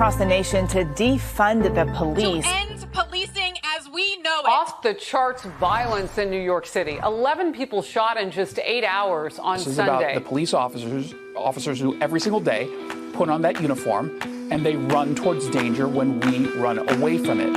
across the nation to defund the police. To end policing as we know it. Off the charts violence in New York City. 11 people shot in just 8 hours on Sunday. This is about the police officers who every single day put on that uniform and they run towards danger when we run away from it.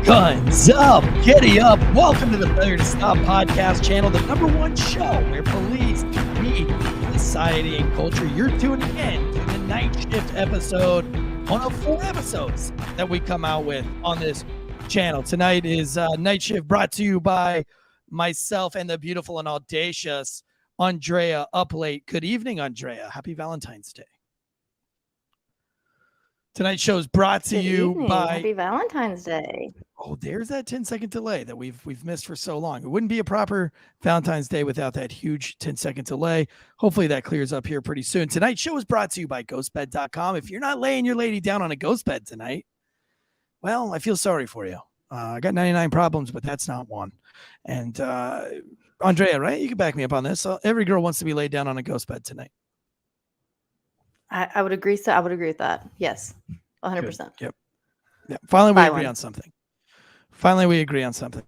Guns up, giddy up. Welcome to the Failure to Stop podcast channel, the #1 show where police meet society and culture. You're tuning in to the Nightshift episode, one of 4 episodes that we come out with on this channel. Tonight is Nightshift, brought to you by myself and the beautiful and audacious Andrea up late. Good evening, Andrea. Happy Valentine's Day. Tonight's show is brought to you by Happy Valentine's Day. Oh, there's that 10-second delay that we've missed for so long. It wouldn't be a proper Valentine's Day without that huge 10-second delay. Hopefully that clears up here pretty soon. Tonight's show is brought to you by ghostbed.com. If you're not laying your lady down on a ghost bed tonight, well, I feel sorry for you. I got 99 problems, but that's not one. And Andrea, right? You can back me up on this. Every girl wants to be laid down on a ghost bed tonight. I would agree. So I would agree with that. Yes, 100%. Yep. Yeah. Finally, we agree on something.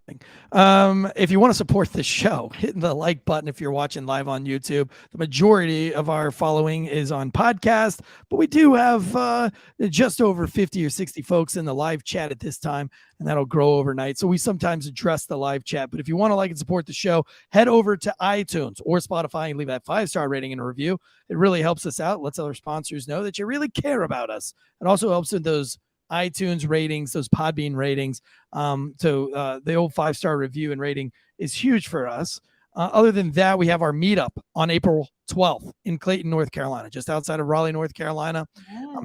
If you want to support the show, hit the like button if you're watching live on YouTube. The majority of our following is on podcast, but we do have just over 50 or 60 folks in the live chat at this time, and that'll grow overnight. So we sometimes address the live chat. But if you want to like and support the show, head over to iTunes or Spotify and leave that 5-star rating and a review. It really helps us out, lets other sponsors know that you really care about us. It also helps with those iTunes ratings, those Podbean ratings. So the old 5-star review and rating is huge for us. Other than that, we have our meetup on April 12th in Clayton, North Carolina, just outside of Raleigh, North Carolina.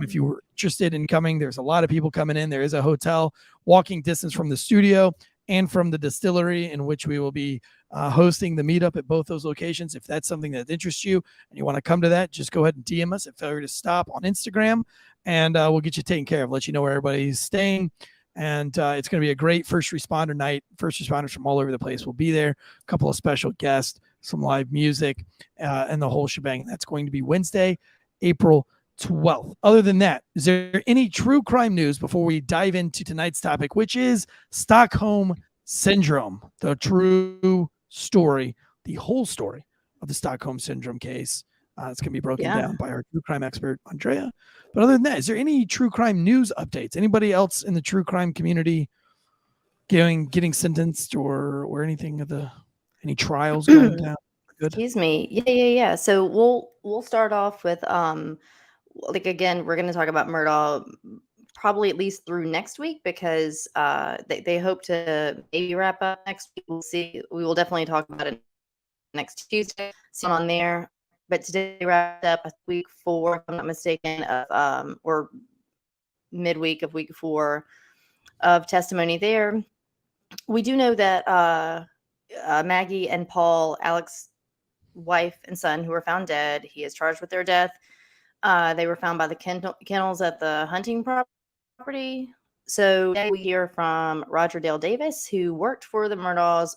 If you were interested in coming, there's a lot of people coming in. There is a hotel walking distance from the studio and from the distillery in which we will be hosting the meetup at both those locations. If that's something that interests you and you want to come to that, just go ahead and DM us at Failure to Stop on Instagram, and we'll get you taken care of, let you know where everybody's staying. And it's going to be a great first responder night. First responders from all over the place will be there. A couple of special guests, some live music, and the whole shebang. That's going to be Wednesday, April 12th. Other than that, is there any true crime news before we dive into tonight's topic, which is Stockholm Syndrome, the true story, the whole story of the Stockholm Syndrome case? It's going to be broken down by our true crime expert, Andrea. But other than that, is there any true crime news updates? Anybody else in the true crime community getting sentenced or anything of any trials going down? Good. Excuse me. Yeah. So we'll start off with again, we're going to talk about Murdaugh probably at least through next week, because they hope to maybe wrap up next week. We'll see. We will definitely talk about it next Tuesday. See on there. But today wrapped up week 4, if I'm not mistaken, of or midweek of week 4 of testimony there. We do know that Maggie and Paul, Alex's wife and son, who were found dead, he is charged with their death. They were found by the kennels at the hunting property. So today we hear from Roger Dale Davis, who worked for the Murdaughs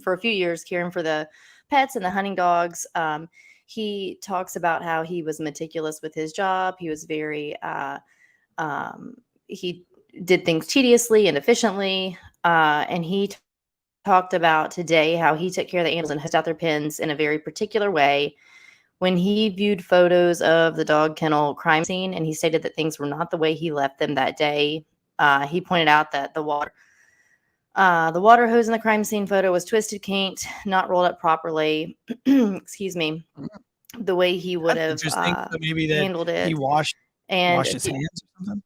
for a few years, caring for the pets and the hunting dogs. He talks about how he was meticulous with his job. He was very, he did things tediously and efficiently. And he talked about today how he took care of the animals and hooked out their pens in a very particular way. When he viewed photos of the dog kennel crime scene, and he stated that things were not the way he left them that day, he pointed out that the water hose in the crime scene photo was twisted, kinked, not rolled up properly. Excuse me. The way he would have handled it. He washed his hands or something.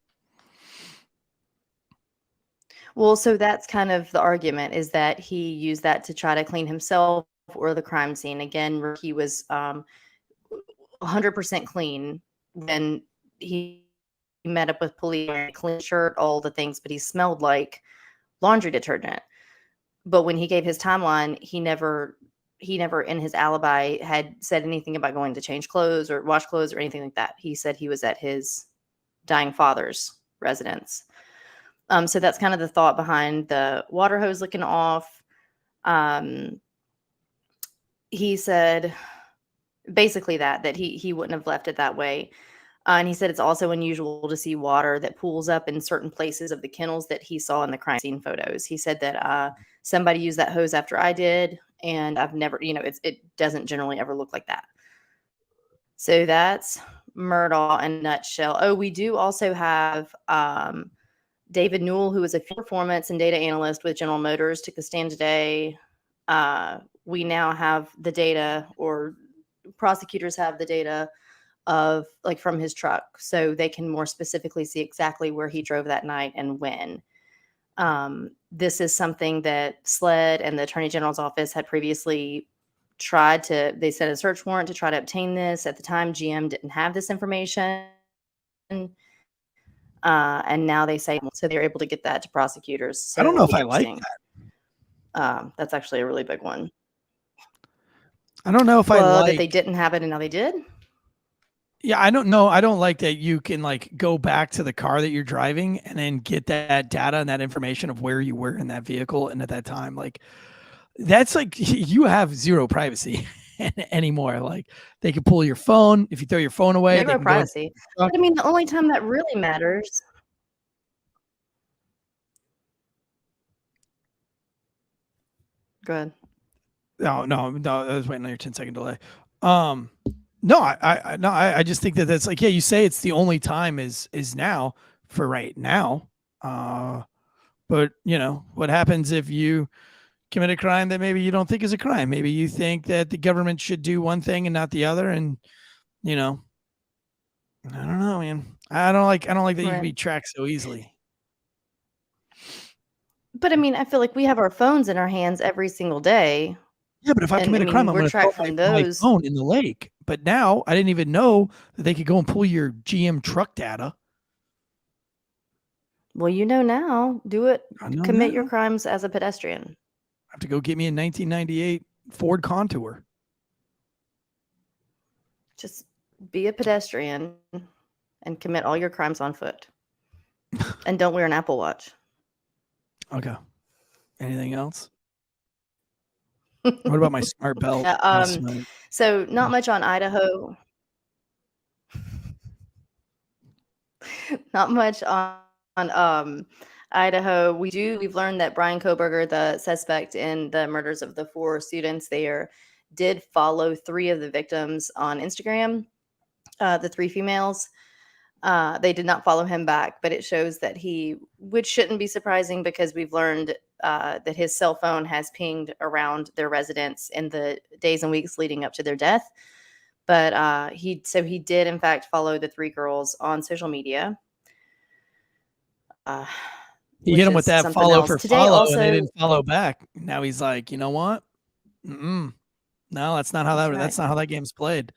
Well, so that's kind of the argument, is that he used that to try to clean himself or the crime scene. Again, he was 100% clean when he met up with police, wearing a clean shirt, all the things, but he smelled like laundry detergent. But when he gave his timeline, he never in his alibi had said anything about going to change clothes or wash clothes or anything like that. He said he was at his dying father's residence. So that's kind of the thought behind the water hose licking off. He said basically that he wouldn't have left it that way. And he said it's also unusual to see water that pools up in certain places of the kennels that he saw in the crime scene photos. He said that somebody used that hose after I did, and I've never, it doesn't generally ever look like that. So that's Murdaugh in a nutshell. Oh, we do also have David Newell, who is a field performance and data analyst with General Motors, took the stand today. We now have the data, or prosecutors have the data of from his truck, so they can more specifically see exactly where he drove that night and when. This is something that SLED and the Attorney General's office had previously they set a search warrant to try to obtain this. At the time, GM didn't have this information. And now they say, so they're able to get that to prosecutors. So I don't know if I like that. That's actually a really big one. I don't know if that they didn't have it and now they did. Yeah, I don't know. I don't like that you can go back to the car that you're driving and then get that data and that information of where you were in that vehicle and at that time. That's you have zero privacy anymore. They can pull your phone if you throw your phone away. No privacy. But I mean, the only time that really matters. Go ahead. No, I was waiting on your 10-second delay. No, I just think that's you say it's the only time is now for right now. But what happens if you commit a crime that maybe you don't think is a crime? Maybe you think that the government should do one thing and not the other. And, I don't know, man. I don't like that you can be tracked so easily. But I mean, I feel like we have our phones in our hands every single day. Yeah, but if I commit a crime, I'm going to throw my phone in the lake. But now I didn't even know that they could go and pull your GM truck data. Well, now. Do it. Commit your crimes as a pedestrian. I have to go get me a 1998 Ford Contour. Just be a pedestrian and commit all your crimes on foot. And don't wear an Apple Watch. Okay. Anything else? What about my smart belt? So not much on Idaho. Not much on Idaho. We've learned that Brian Koberger, the suspect in the murders of the 4 students there, did follow 3 of the victims on Instagram, the 3 females. They did not follow him back, but it shows that which shouldn't be surprising because we've learned that his cell phone has pinged around their residence in the days and weeks leading up to their death. But he did in fact follow the 3 girls on social media. He hit him with that follow for follow, and they didn't follow back. Now he's like, you know what? No, that's not how that's not how that game's played.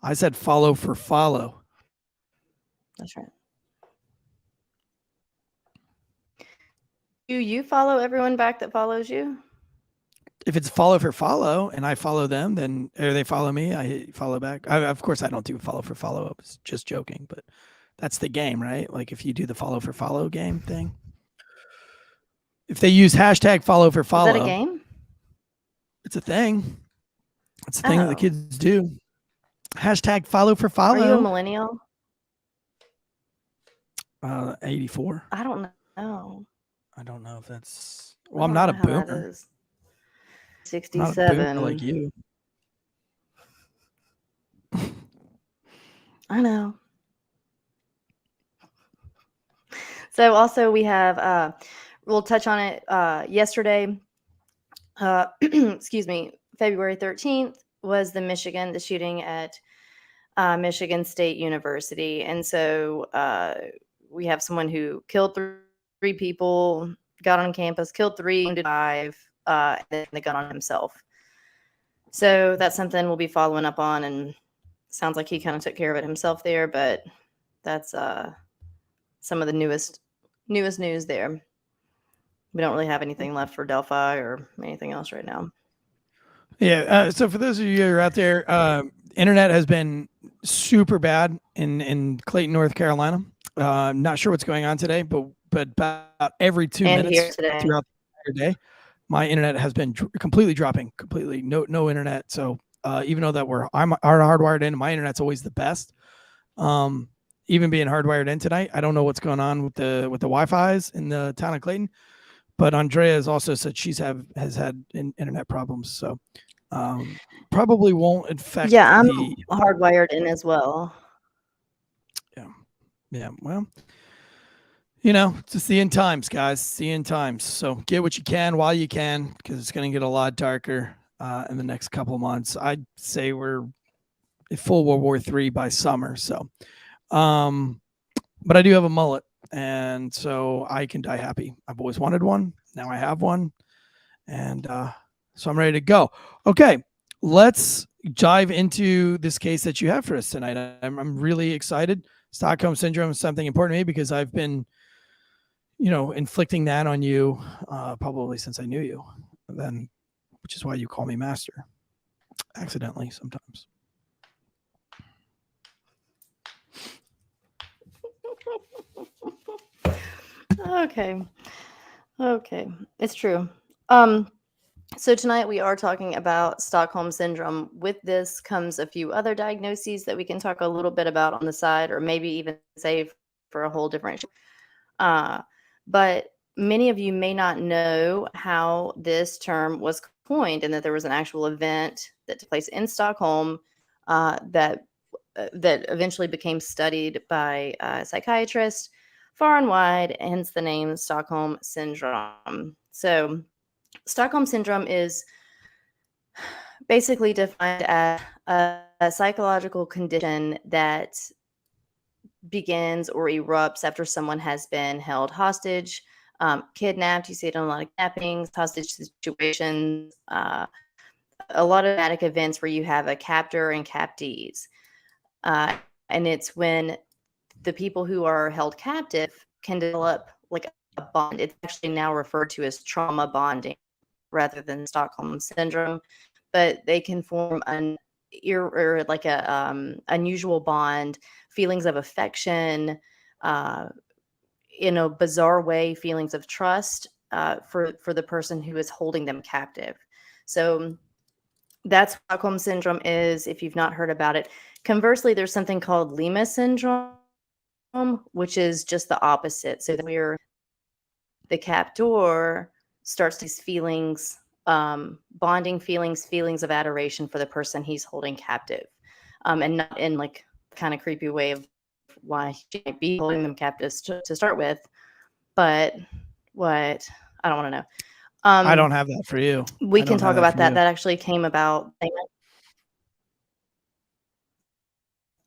I said follow for follow. That's right. Do you follow everyone back that follows you? If it's follow for follow and I follow them, then or they follow me, I follow back. Of course, I don't do follow for follow. I was just joking, but that's the game, right? If you do the follow for follow game thing. If they use hashtag follow for follow. Is that a game? It's a thing. It's a thing that the kids do. Hashtag follow for follow. Are you a millennial? 84. I don't know. I don't know if that's. Well, I'm not a boomer. 67. Not a boomer like you. I know. So also we have. We'll touch on it. Yesterday. Excuse me. February 13th was the shooting at Michigan State University, and so we have someone who killed 3 people, got on campus, killed 3, wounded 5, and then the gun on himself. So that's something we'll be following up on, and sounds like he kind of took care of it himself there, but that's some of the newest news there. We don't really have anything left for Delphi or anything else right now. Yeah. So for those of you who are out there, internet has been super bad in Clayton, North Carolina. I'm not sure what's going on today, but about every 2 minutes throughout the entire day, my internet has been completely dropping. Completely no internet. So even though that our hardwired in, my internet's always the best. even being hardwired in tonight. I don't know what's going on with the Wi-Fi's in the town of Clayton, but Andrea has also said has had internet problems, so probably won't affect. Yeah, I'm hardwired in as well. Yeah. Well, just the end times, guys. The end times. So get what you can while you can, because it's going to get a lot darker in the next couple of months. I'd say we're in full World War III by summer. So, but I do have a mullet, and so I can die happy. I've always wanted one. Now I have one, and so I'm ready to go. Okay, let's dive into this case that you have for us tonight. I'm really excited. Stockholm Syndrome is something important to me because I've been, inflicting that on you probably since I knew you, which is why you call me master, accidentally sometimes. Okay, it's true. So tonight we are talking about Stockholm Syndrome. With this comes a few other diagnoses that we can talk a little bit about on the side, or maybe even save for a whole different show. But many of you may not know how this term was coined, and that there was an actual event that took place in Stockholm that eventually became studied by psychiatrists far and wide, hence the name Stockholm Syndrome. So Stockholm Syndrome is basically defined as a psychological condition that begins or erupts after someone has been held hostage, kidnapped. You see it in a lot of kidnappings, hostage situations, a lot of dramatic events where you have a captor and captees. And it's when the people who are held captive can develop like a bond. It's actually now referred to as trauma bonding rather than Stockholm Syndrome, but they can form an unusual bond, feelings of affection, in a bizarre way, feelings of trust for the person who is holding them captive. So that's what Stockholm Syndrome is, if you've not heard about it. Conversely, there's something called Lima Syndrome, which is just the opposite. So where the captor starts these feelings, bonding feelings of adoration for the person he's holding captive, and not in like kind of creepy way of why she might be holding them captives to start with, but what I don't want to know. I don't have that for you. We can talk about that. That actually came about.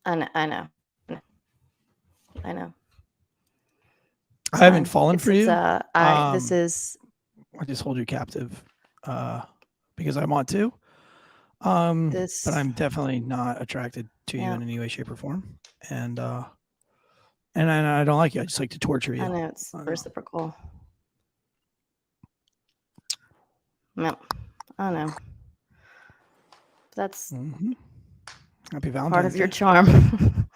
I know. I haven't fallen for you. This is. I just hold you captive because I want to. But I'm definitely not attracted to you in any way, shape, or form. And I don't like you. I just like to torture you. I know, it's reciprocal. No, I know. That's Happy Valentine's part of Day. your charm.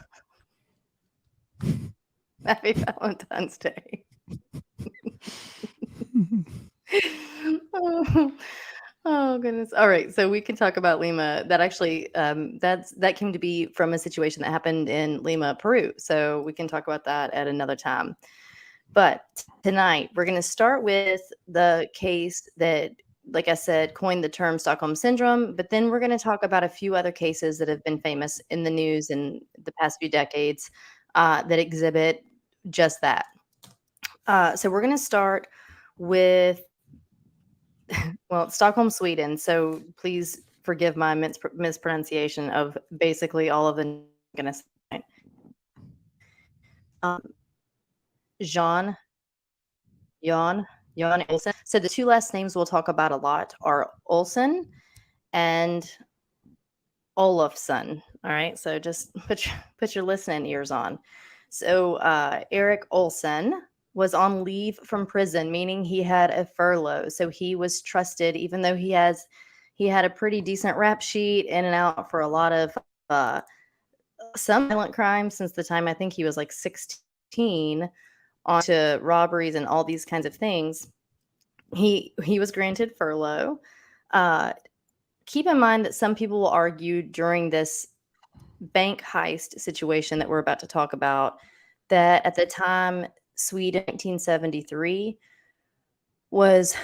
Happy Valentine's Day. Oh goodness. All right, so we can talk about Lima. That actually that came to be from a situation that happened in Lima, Peru. So we can talk about that at another time. But tonight we're going to start with the case that, like I said, coined the term Stockholm Syndrome, but then we're going to talk about a few other cases that have been famous in the news in the past few decades that exhibit just that. So we're going to start with, well, Stockholm, Sweden. So please forgive my mispronunciation of basically all of the I'm going to say. Jan Olsen. So the two last names we'll talk about a lot are Olsen and Olofsson. All right, so just put your listening ears on. So Eric Olsen was on leave from prison, meaning he had a furlough. So he was trusted, even though he had a pretty decent rap sheet, in and out for a lot of some violent crimes since the time I think he was like 16, onto robberies and all these kinds of things. He was granted furlough. Keep in mind that some people will argue during this bank heist situation that we're about to talk about, that at the time, Sweden 1973 was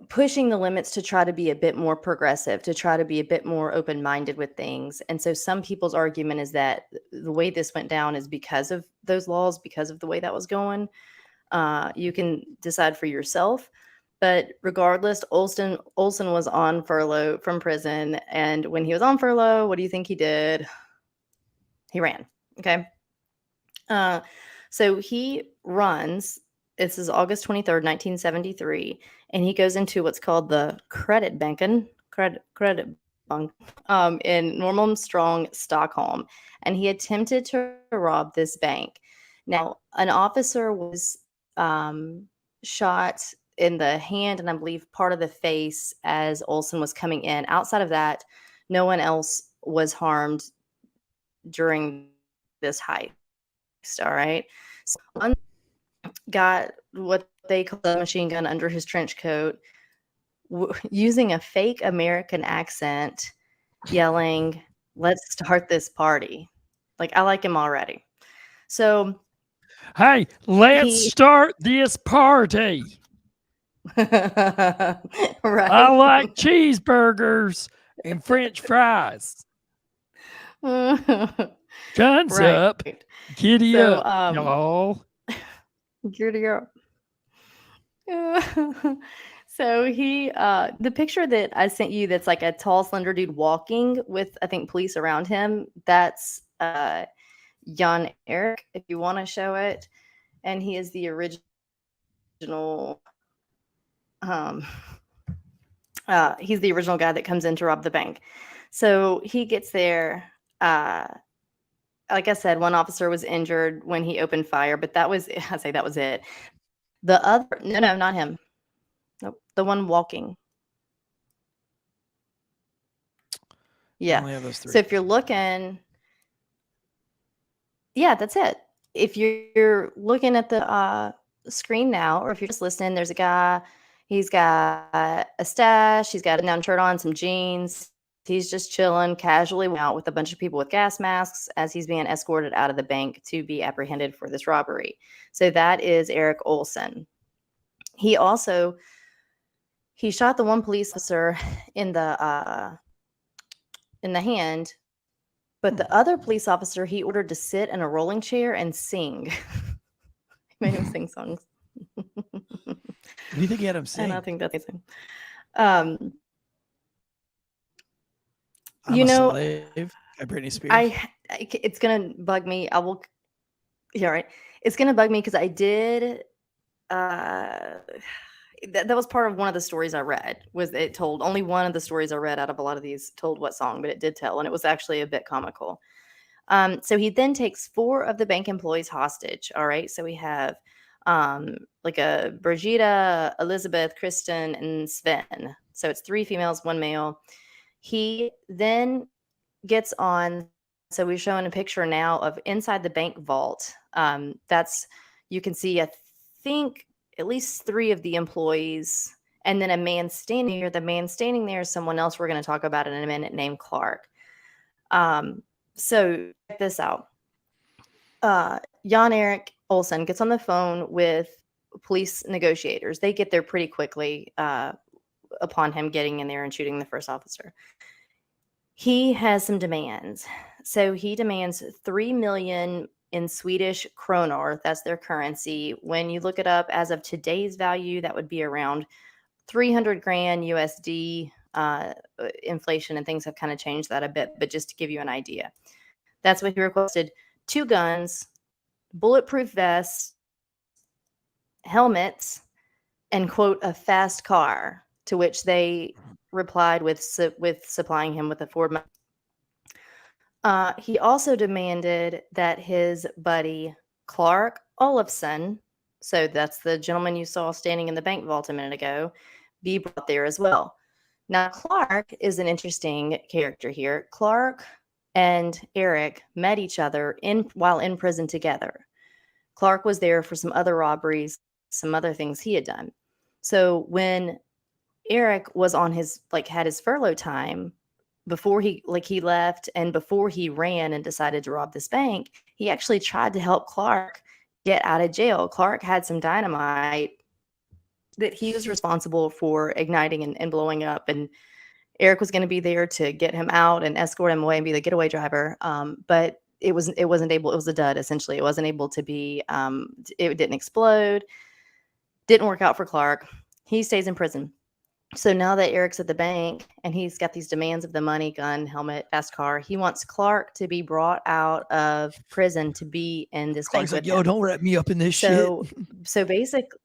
pushing the limits to try to be a bit more progressive, to try to be a bit more open-minded with things. And so some people's argument is that the way this went down is because of those laws, because of the way that was going. You can decide for yourself. But regardless, Olsen was on furlough from prison. And when he was on furlough, what do you think he did? He ran. Okay. So he runs. This is August 23rd, 1973. And he goes into what's called the credit bank in Norrmalmstorg, Stockholm. And he attempted to rob this bank. Now, an officer was shot in the hand and I believe part of the face as Olsen was coming in. Outside of that, no one else was harmed during this heist. All right. So one got what they call a machine gun under his trench coat, using a fake American accent, yelling, "Let's start this party." Like, I like him already. So, hey, let's start this party. Right. I like cheeseburgers and French fries. Guns up. Giddy up, y'all. Giddy up. So he, the picture that I sent you that's like a tall, slender dude walking with, I think, police around him, that's Jan Erik, if you want to show it. And he is the original, he's the original guy that comes in to rob the bank. So he gets there. Like I said, one officer was injured when he opened fire, but that was it. The other, no, not him. Nope, the one walking. Yeah. Only have those three. So if you're looking, yeah, that's it. If you're looking at the screen now, or if you're just listening, there's a guy. He's got a stash. He's got a down shirt on, some jeans. He's just chilling casually out with a bunch of people with gas masks as he's being escorted out of the bank to be apprehended for this robbery. So that is Erik Olsen. He shot the one police officer in the hand, but the other police officer he ordered to sit in a rolling chair and sing. He made him sing songs. What do you think he had him sing? And I think that's amazing. I'm a slave by Britney Spears. It's gonna bug me. Yeah, right. It's gonna bug me because I did. That was part of one of the stories I read. Was it told only one of the stories I read out of a lot of these told what song, but it did tell, and it was actually a bit comical. So he then takes 4 of the bank employees hostage. All right. So we have like a Brigitte, Elizabeth, Kristen, and Sven. So it's 3 females, 1 male. He then gets on. So we're showing a picture now of inside the bank vault. You can see, I think, at least 3 of the employees, and then a man standing here. The man standing there is someone else we're going to talk about in a minute named Clark. So check this out. Jan Erik Olsen gets on the phone with police negotiators. They get there pretty quickly upon him getting in there and shooting the first officer. He has some demands. So he demands 3 million in Swedish kronor. That's their currency. When you look it up as of today's value, that would be around 300 grand USD. Inflation and things have kind of changed that a bit, but just to give you an idea, that's what he requested: 2 guns, bulletproof vests, helmets, and, quote, a fast car, to which they replied with supplying him with a Ford. He also demanded that his buddy Clark Olofsson, so that's the gentleman you saw standing in the bank vault a minute ago, be brought there as well. Now, Clark is an interesting character here. Clark and Erik met each other while in prison together. Clark was there for some other robberies, some other things he had done. So when Erik was on had his furlough time, before he left and before he ran and decided to rob this bank, he actually tried to help Clark get out of jail. Clark had some dynamite that he was responsible for igniting and blowing up, and Eric was going to be there to get him out and escort him away and be the getaway driver. But it wasn't able. It was a dud, essentially. It wasn't able to be. It didn't explode. Didn't work out for Clark. He stays in prison. So now that Eric's at the bank and he's got these demands of the money, gun, helmet, fast car, he wants Clark to be brought out of prison to be in this Clark's bank like, with yo, him. don't wrap me up in this So basically,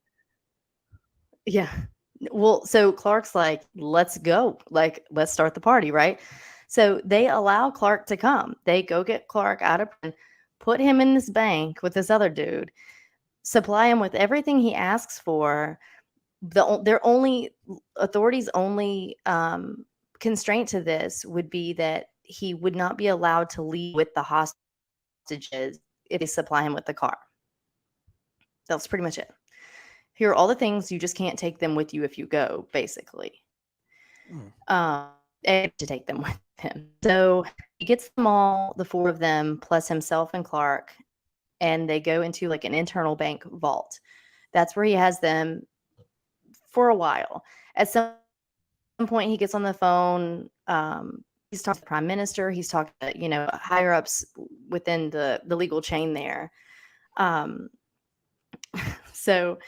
yeah. Well, so Clark's like, let's go. Like, let's start the party, right? So they allow Clark to come. They go get Clark out of prison, put him in this bank with this other dude, supply him with everything he asks for. Their only authorities' only constraint to this would be that he would not be allowed to leave with the hostages if they supply him with the car. That's pretty much it. Here are all the things, you just can't take them with you if you go, basically. And to take them with him. So he gets them all, the four of them, plus himself and Clark, and they go into like an internal bank vault. That's where he has them for a while. At some point, he gets on the phone. He's talking to the prime minister. He's talking to, higher ups within the legal chain there. So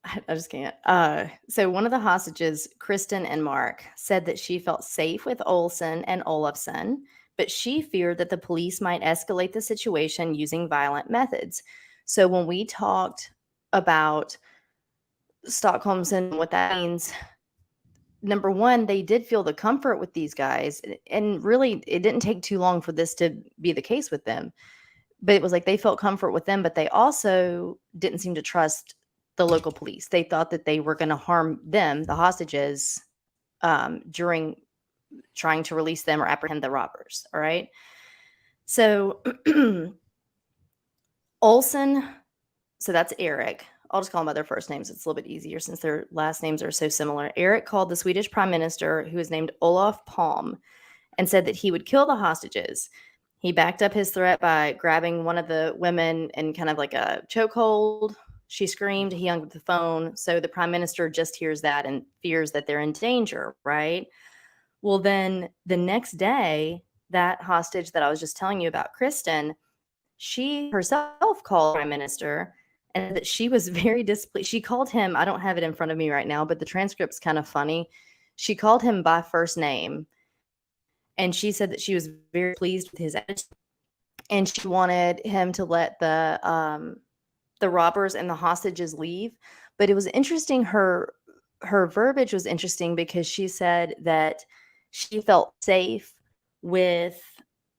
I just can't. So one of the hostages, Kristen and Mark, said that she felt safe with Olsen and Olafsson, but she feared that the police might escalate the situation using violent methods. So when we talked about Stockholm Syndrome, what that means, number one, they did feel the comfort with these guys, and really it didn't take too long for this to be the case with them. But it was like they felt comfort with them, but they also didn't seem to trust the local police. They thought that they were going to harm them, the hostages, during trying to release them or apprehend the robbers. All right. So Olsen, so that's Eric. I'll just call them by their first names. It's a little bit easier since their last names are so similar. Eric called the Swedish prime minister, who is named Olof Palme, and said that he would kill the hostages. He backed up his threat by grabbing one of the women in kind of like a chokehold. She screamed. He hung up the phone. So the prime minister just hears that and fears that they're in danger, right? Well, then the next day, that hostage that I was just telling you about, Kristen, she herself called the prime minister, and that she was very displeased. She called him, I don't have it in front of me right now, but the transcript's kind of funny. She called him by first name, and she said that she was very pleased with his attitude, and she wanted him to let the robbers and the hostages leave. But it was interesting, her verbiage was interesting, because she said that she felt safe with,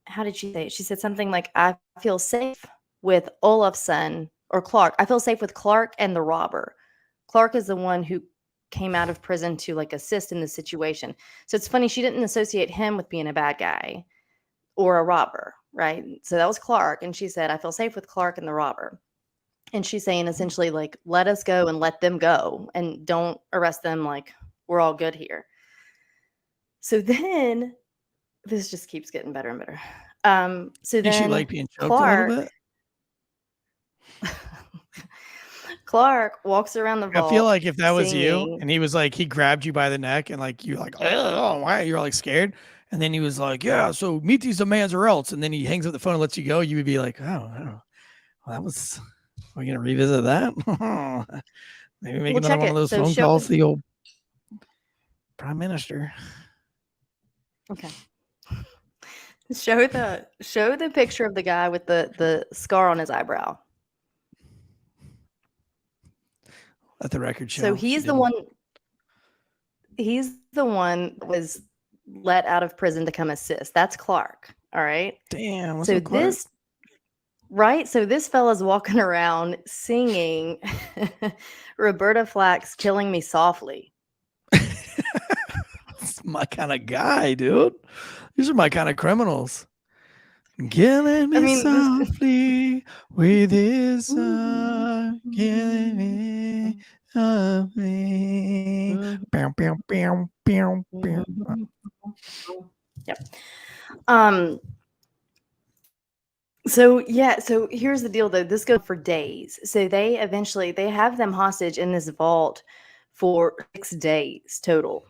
how did she say it? She said something like, I feel safe with Olafsson or Clark. I feel safe with Clark and the robber. Clark is the one who came out of prison to like assist in the situation. So it's funny, she didn't associate him with being a bad guy or a robber, right? So that was Clark. And she said, I feel safe with Clark and the robber. And she's saying essentially like, let us go and let them go and don't arrest them. Like, we're all good here. So then this just keeps getting better and better. So Did then she like being choked Clark, a little bit? Clark walks around the vault. I feel like if that was you singing. and he was like, he grabbed you by the neck and like, you're like, oh, why? You're like scared. And then he was like, yeah, so meet these demands or else. And then he hangs up the phone and lets you go. You would be like, oh, well, that was, are we going to revisit that? Maybe make another one of those phone calls to the old prime minister. Okay. Show the picture of the guy with the scar on his eyebrow. Let the record show. So he's the one that was let out of prison to come assist. That's Clark. All right. Damn. So this, right? So this fella's walking around singing Roberta Flack's "Killing Me Softly." That's my kind of guy, dude. These are my kind of criminals. Killing me softly with his song. Killing me softly. Bow, bow, bow, bow, bow. Yep. So here's the deal though. This goes for days. So they have them hostage in this vault for 6 days total.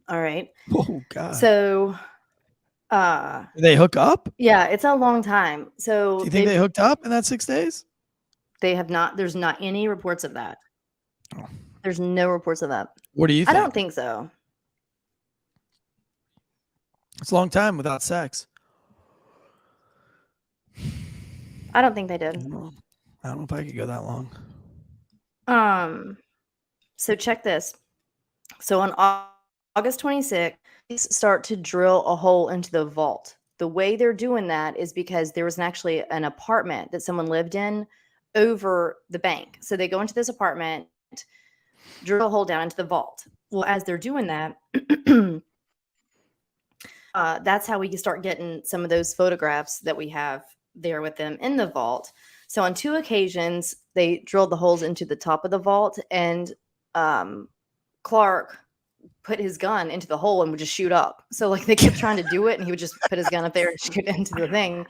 All right. Oh God. So Did they hook up? yeah, it's a long time. So Do you think they hooked up in that 6 days? They have not. There's not any reports of that. Oh. There's no reports of that. What do you think? I don't think so. It's a long time without sex. I don't think they did. I don't know if I could go that long. So check this. So on August 26th, they start to drill a hole into the vault. The way they're doing that is because there was actually an apartment that someone lived in over the bank. So they go into this apartment, drill a hole down into the vault. Well, as they're doing that, that's how we start getting some of those photographs that we have there with them in the vault. So on 2 occasions, they drilled the holes into the top of the vault, and Clark put his gun into the hole and would just shoot up. So like they kept trying to do it, and he would just put his gun up there and shoot into the thing.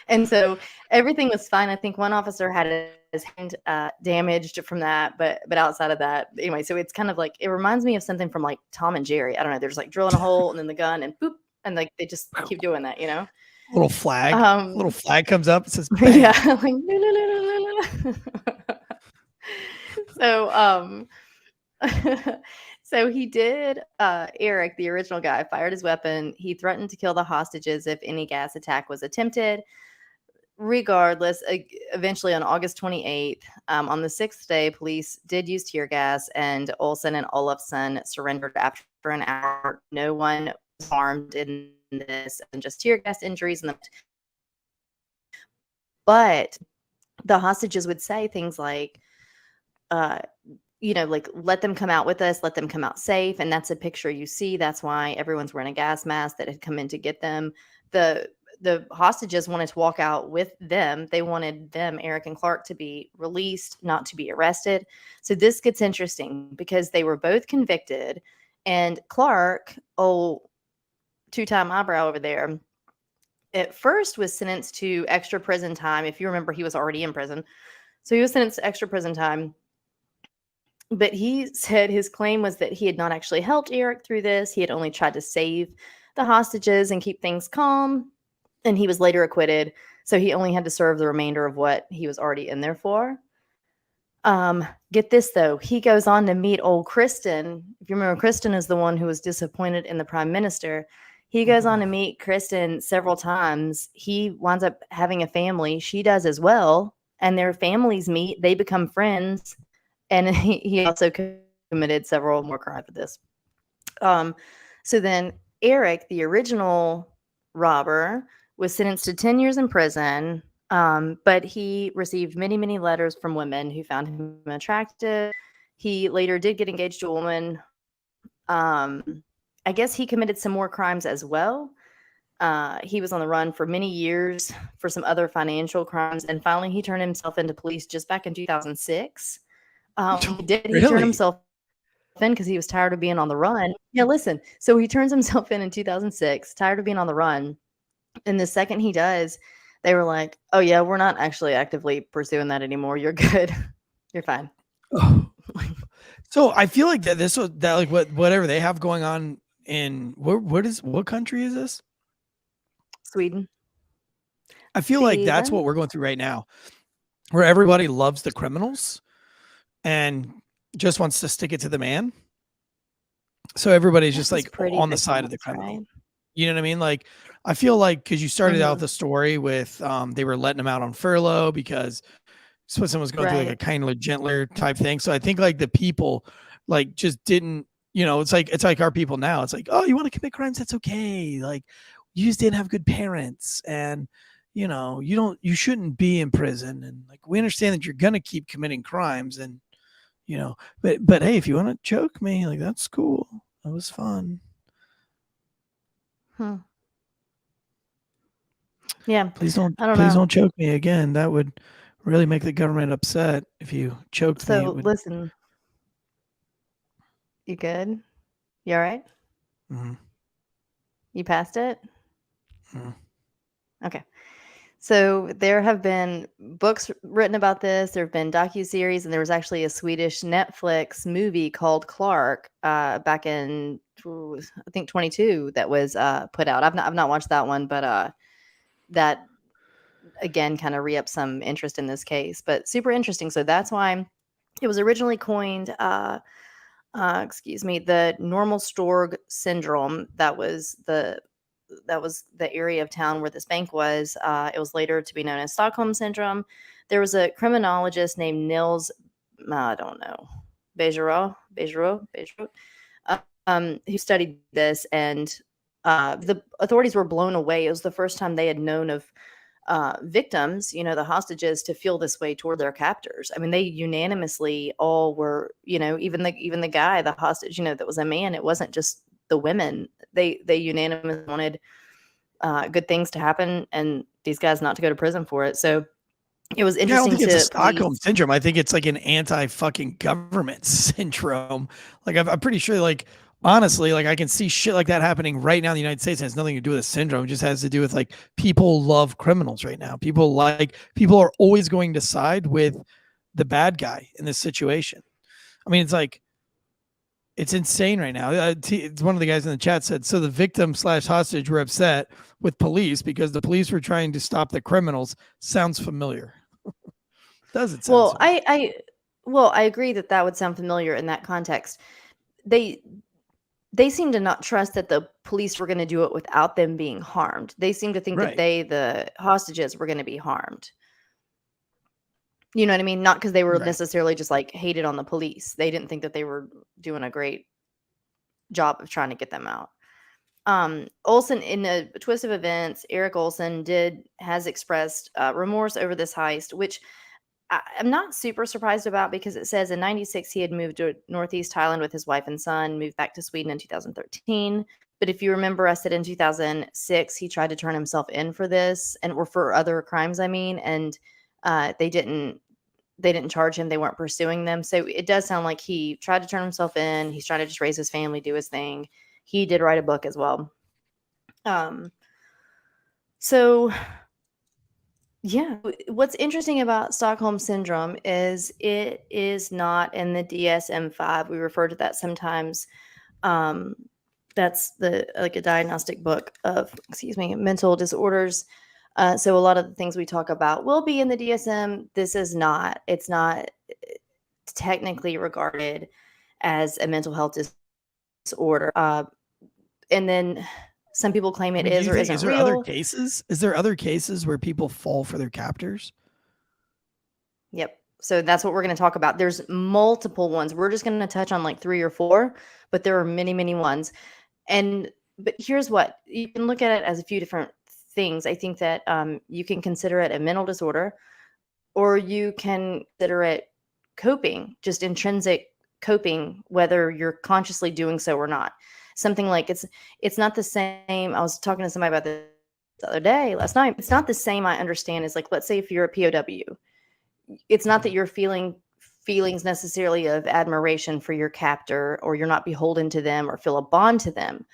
And so everything was fine. I think one officer had his hand damaged from that, but outside of that, anyway. So it's kind of like, it reminds me of something from like Tom and Jerry. I don't know. There's like drilling a hole and then the gun and boop, and like they just keep doing that, you know. Little flag comes up. It says, bang. Yeah, like no. So so he did. Eric, the original guy, fired his weapon. He threatened to kill the hostages if any gas attack was attempted. Regardless, eventually on August 28th, on the 6th day, police did use tear gas, and Olsen and Olafson surrendered after an hour. No one was harmed in this, and just tear gas injuries. But the hostages would say things like, like, let them come out with us, let them come out safe. And that's a picture you see. That's why everyone's wearing a gas mask that had come in to get them. The hostages wanted to walk out with them. They wanted them, Eric and Clark, to be released, not to be arrested. So this gets interesting because they were both convicted. And Clark, two-time eyebrow over there, at first was sentenced to extra prison time. If you remember, he was already in prison. So he was sentenced to extra prison time. But he said his claim was that he had not actually helped Eric through this. He had only tried to save the hostages and keep things calm. And he was later acquitted. So he only had to serve the remainder of what he was already in there for. Get this, though. He goes on to meet old Kristen. If you remember, Kristen is the one who was disappointed in the prime minister. He goes on to meet Kristen several times. He winds up having a family. She does as well. And their families meet. They become friends. And he also committed several more crimes with this. So then Eric, the original robber, was sentenced to 10 years in prison. But he received many, many letters from women who found him attractive. He later did get engaged to a woman. I guess he committed some more crimes as well. He was on the run for many years for some other financial crimes. And finally, he turned himself into police just back in 2006. He turned himself in because he was tired of being on the run. Yeah, listen. So he turns himself in 2006, tired of being on the run. And the second he does, they were like, "Oh yeah, we're not actually actively pursuing that anymore. You're good. You're fine." Oh. So I feel like whatever they have going on in what country is this? Sweden. I feel like that's what we're going through right now, where everybody loves the criminals and just wants to stick it to the man. So everybody's just like on the side of the criminal. Right? You know what I mean? Like, I feel like because you started out the story with they were letting him out on furlough because Switzerland was going through like a kinder, gentler type thing. So I think like the people like just didn't, it's like our people now. It's like, oh, you want to commit crimes? That's okay. Like, you just didn't have good parents, and you shouldn't be in prison. And like, we understand that you're gonna keep committing crimes, and but hey, if you want to choke me, like, that's cool. That was fun. Yeah. Please don't choke me again. That would really make the government upset if you choked me. So listen, you good? You all right? Mm-hmm. You passed it? Mhm. Okay. So there have been books written about this. There have been docuseries, and there was actually a Swedish Netflix movie called Clark back in I think 22 that was put out. I've not watched that one, but that again kind of re-up some interest in this case. But super interesting. So that's why it was originally coined. Excuse me, the normal Storg syndrome. That was the area of town where this bank was. It was later to be known as Stockholm Syndrome. There was a criminologist named Nils, I don't know, Bejerot, who studied this, and the authorities were blown away. It was the first time they had known of victims, the hostages, to feel this way toward their captors. I mean, they unanimously all were, even the guy, the hostage, that was a man. It wasn't just the women. They unanimously wanted good things to happen, and these guys not to go to prison for it. So it was I don't interesting think it's a to Stockholm syndrome. I think it's like an anti-fucking government syndrome. Like I'm pretty sure, like honestly, like I can see shit like that happening right now in the United States. It has nothing to do with a syndrome. It just has to do with like people love criminals right now. People are always going to side with the bad guy in this situation. I mean, it's like it's insane right now. One of the guys in the chat said, so the victim / hostage were upset with police because the police were trying to stop the criminals. Sounds familiar. Does it sound well, familiar? I agree that would sound familiar in that context. They seem to not trust that the police were going to do it without them being harmed. They seem to think Right. that the hostages, were going to be harmed. You know what I mean? Not because they were Right. necessarily just like hated on the police. They didn't think that they were doing a great job of trying to get them out. Olsen, in a twist of events, Eric Olsen has expressed remorse over this heist, which I'm not super surprised about, because it says in 96 he had moved to Northeast Thailand with his wife and son, moved back to Sweden in 2013. But if you remember, I said in 2006 he tried to turn himself in for this, or for other crimes, and they didn't charge him. They weren't pursuing them. So it does sound like he tried to turn himself in. He's trying to just raise his family, do his thing. He did write a book as well. So yeah, what's interesting about Stockholm Syndrome is it is not in the DSM-5. We refer to that sometimes. That's a diagnostic book of, mental disorders. So a lot of the things we talk about will be in the DSM. This is not. It's not technically regarded as a mental health disorder. And then some people claim it is or isn't is there real. other cases? Is there other cases where people fall for their captors? Yep. So that's what we're going to talk about. There's multiple ones. We're just going to touch on like 3 or 4, but there are many, many ones. But here's what you can look at it as: a few different things. I think that you can consider it a mental disorder, or you can consider it coping, just intrinsic coping, whether you're consciously doing so or not. Something like it's not the same. I was talking to somebody about this the other day, last night. It's not the same, I understand, as like, let's say if you're a POW. It's not that you're feeling feelings necessarily of admiration for your captor, or you're not beholden to them or feel a bond to them.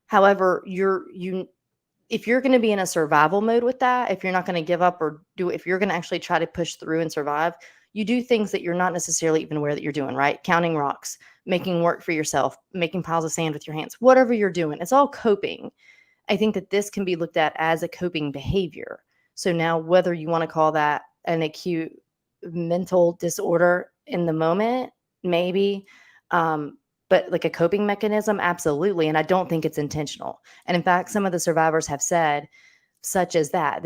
However, if you're going to be in a survival mode with that, if you're not going to give up if you're going to actually try to push through and survive, you do things that you're not necessarily even aware that you're doing, right? Counting rocks, making work for yourself, making piles of sand with your hands, whatever you're doing, it's all coping. I think that this can be looked at as a coping behavior. So now, whether you want to call that an acute mental disorder in the moment, maybe, but like a coping mechanism, absolutely. And I don't think it's intentional. And in fact, some of the survivors have said, such as that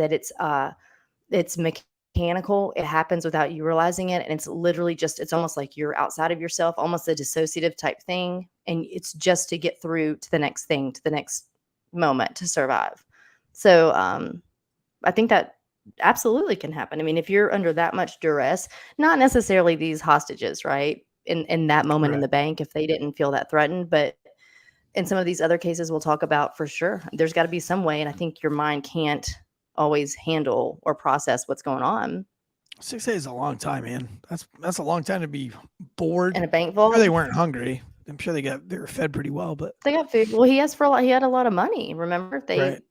it's mechanical. It happens without you realizing it. And it's literally it's almost like you're outside of yourself, almost a dissociative type thing. And it's just to get through to the next thing, to the next moment, to survive. So I think that absolutely can happen. I mean, if you're under that much duress, not necessarily these hostages, right? In that moment in the bank, if they didn't feel that threatened, but in some of these other cases we'll talk about, for sure, there's got to be some way. And I think your mind can't always handle or process what's going on. 6 days is a long time, man. That's a long time to be bored. In a bank vault? Or they weren't hungry. I'm sure they were fed pretty well, but they got food. Well, he had a lot of money. Remember, right.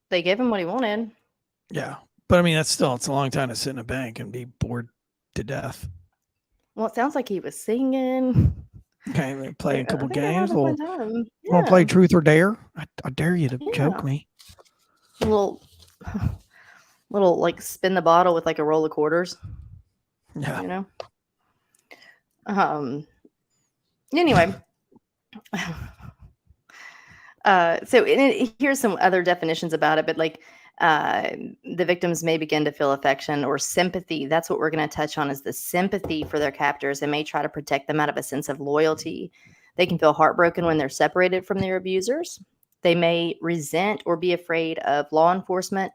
they gave him what he wanted. Yeah. But I mean, it's a long time to sit in a bank and be bored to death. Well, it sounds like he was singing. Okay, play a couple I think they games. had a Well, fun time. you want to play Truth or Dare? I dare you to choke me. Little like spin the bottle with like a roll of quarters. Yeah. You know. Anyway. So here's some other definitions about it, but like the victims may begin to feel affection or sympathy. That's what we're going to touch on, is the sympathy for their captors, and may try to protect them out of a sense of loyalty. They can feel heartbroken when they're separated from their abusers. They may resent or be afraid of law enforcement,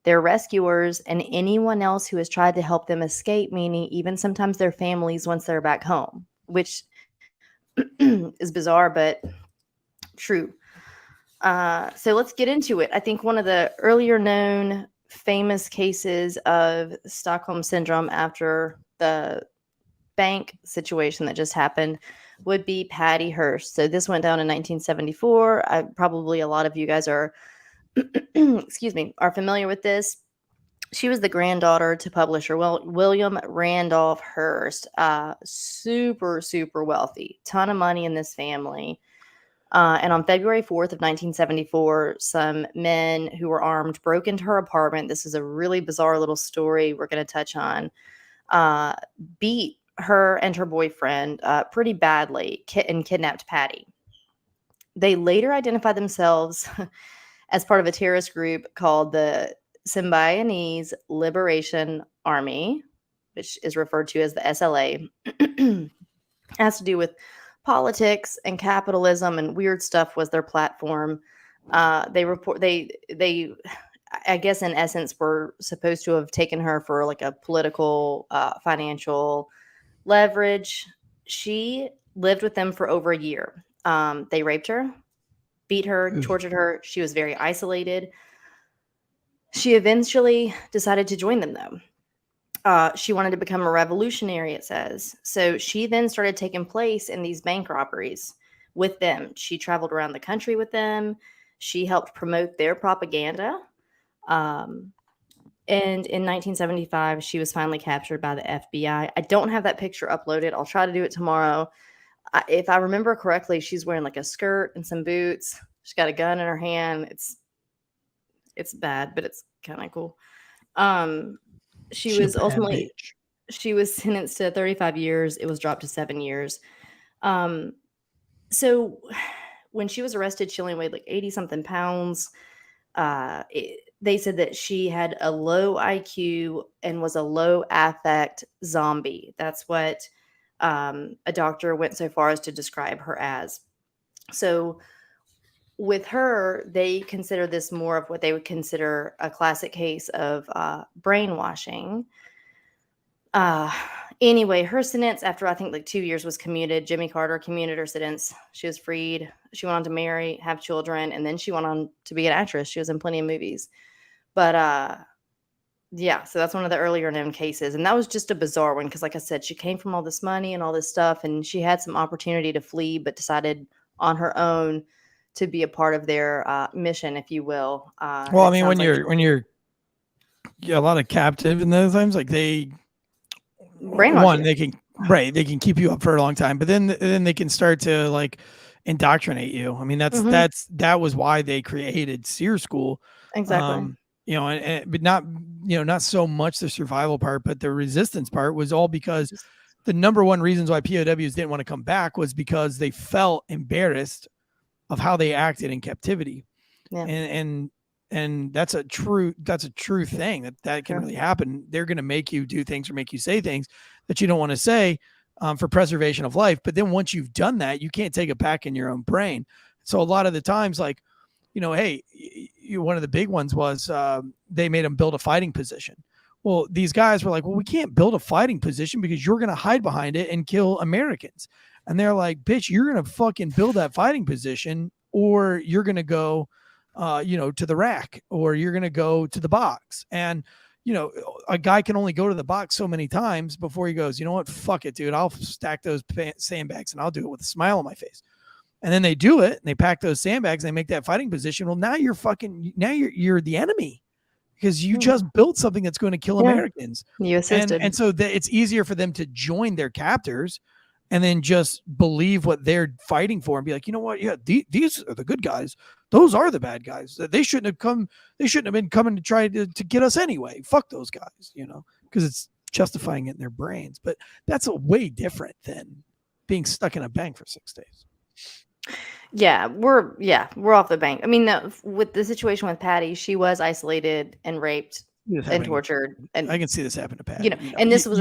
their rescuers, and anyone else who has tried to help them escape, meaning even sometimes their families once they're back home, which is bizarre, but true. So let's get into it. I think one of the earlier known famous cases of Stockholm Syndrome after the bank situation that just happened would be Patty Hearst. So this went down in 1974. Probably a lot of you guys are, are familiar with this. She was the granddaughter to publisher William Randolph Hearst. Super, super wealthy. Ton of money in this family. And on February 4th of 1974, some men who were armed broke into her apartment. This is a really bizarre little story we're going to touch on. Beat her and her boyfriend pretty badly and kidnapped Patty. They later identified themselves as part of a terrorist group called the Symbionese Liberation Army, which is referred to as the SLA. It has to do with politics and capitalism and weird stuff was their platform. They I guess in essence were supposed to have taken her for like a political financial leverage. She lived with them for over a year. They raped her, beat her, tortured her. She was very isolated. She eventually decided to join them though. She wanted to become a revolutionary, it says. So she then started taking place in these bank robberies with them. She traveled around the country with them. She helped promote their propaganda. And in 1975, she was finally captured by the FBI. I don't have that picture uploaded. I'll try to do it tomorrow. If I remember correctly, she's wearing like a skirt and some boots. She's got a gun in her hand. It's bad, but it's kind of cool. She was sentenced to 35 years. It was dropped to 7 years. So when she was arrested, she only weighed like 80 something pounds. They said that she had a low IQ and was a low affect zombie. That's what a doctor went so far as to describe her as. So with her, they consider this more of what they would consider a classic case of brainwashing. Anyway, her sentence after I think like 2 years was commuted. Jimmy Carter commuted her sentence. She was freed. She went on to marry, have children, and then she went on to be an actress. She was in plenty of movies. But yeah, so that's one of the earlier known cases. And that was just a bizarre one because, like I said, she came from all this money and all this stuff, and she had some opportunity to flee, but decided on her own to be a part of their mission, if you will. Well, I mean, when you're a lot of captive in those times, like they can keep you up for a long time, but then they can start to like indoctrinate you. I mean, that was why they created SEER School. Exactly. But not so much the survival part, but the resistance part was all because the number one reasons why POWs didn't want to come back was because they felt embarrassed of how they acted in captivity. Yeah. And that's a true thing that can really happen. They're going to make you do things or make you say things that you don't want to say for preservation of life. But then once you've done that, you can't take it back in your own brain. So a lot of the times, like, hey, one of the big ones was they made them build a fighting position. Well, these guys were like, well, we can't build a fighting position because you're going to hide behind it and kill Americans. And they're like, bitch, you're going to fucking build that fighting position, or you're going to go, to the rack, or you're going to go to the box. And, a guy can only go to the box so many times before he goes, you know what? Fuck it, dude. I'll stack those sandbags and I'll do it with a smile on my face. And then they do it and they pack those sandbags and they make that fighting position. Well, now you're the enemy because you just built something that's going to kill Americans. You assisted. And so it's easier for them to join their captors and then just believe what they're fighting for and be like, you know what? Yeah, these are the good guys. Those are the bad guys. They shouldn't have come. They shouldn't have been coming to try to get us anyway. Fuck those guys, because it's justifying it in their brains. But that's a way different than being stuck in a bank for 6 days. Yeah, we're off the bank. I mean, with the situation with Patty, she was isolated and raped and tortured, and I can see this happen to Patty. And this was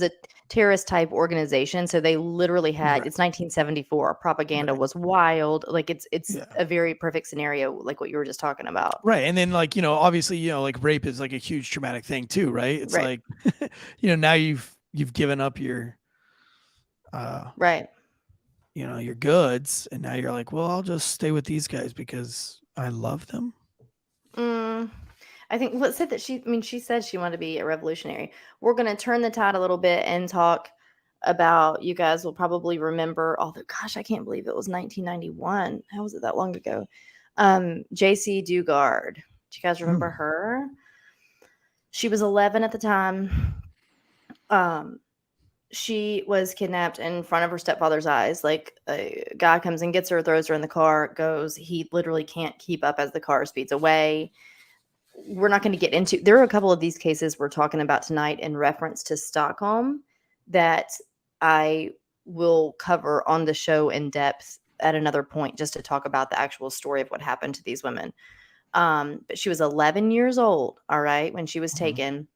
a terrorist type organization, so they literally had it's 1974. Propaganda was wild. Like it's a very perfect scenario, like what you were just talking about. Right, and then obviously like rape is like a huge traumatic thing too, right? It's like now you've given up your your goods, and now you're like, well, I'll just stay with these guys because I love them. I think what said that she said she wanted to be a revolutionary. We're going to turn the tide a little bit and talk about, you guys will probably remember, although gosh, I can't believe it was 1991. How was it that long ago? JC Dugard. Do you guys remember her? She was 11 at the time. She was kidnapped in front of her stepfather's eyes. Like a guy comes and gets her, throws her in the car, goes. He literally can't keep up as the car speeds away. We're not going to get into. There are a couple of these cases we're talking about tonight in reference to Stockholm that I will cover on the show in depth at another point, just to talk about the actual story of what happened to these women. But she was 11 years old. All right. When she was taken,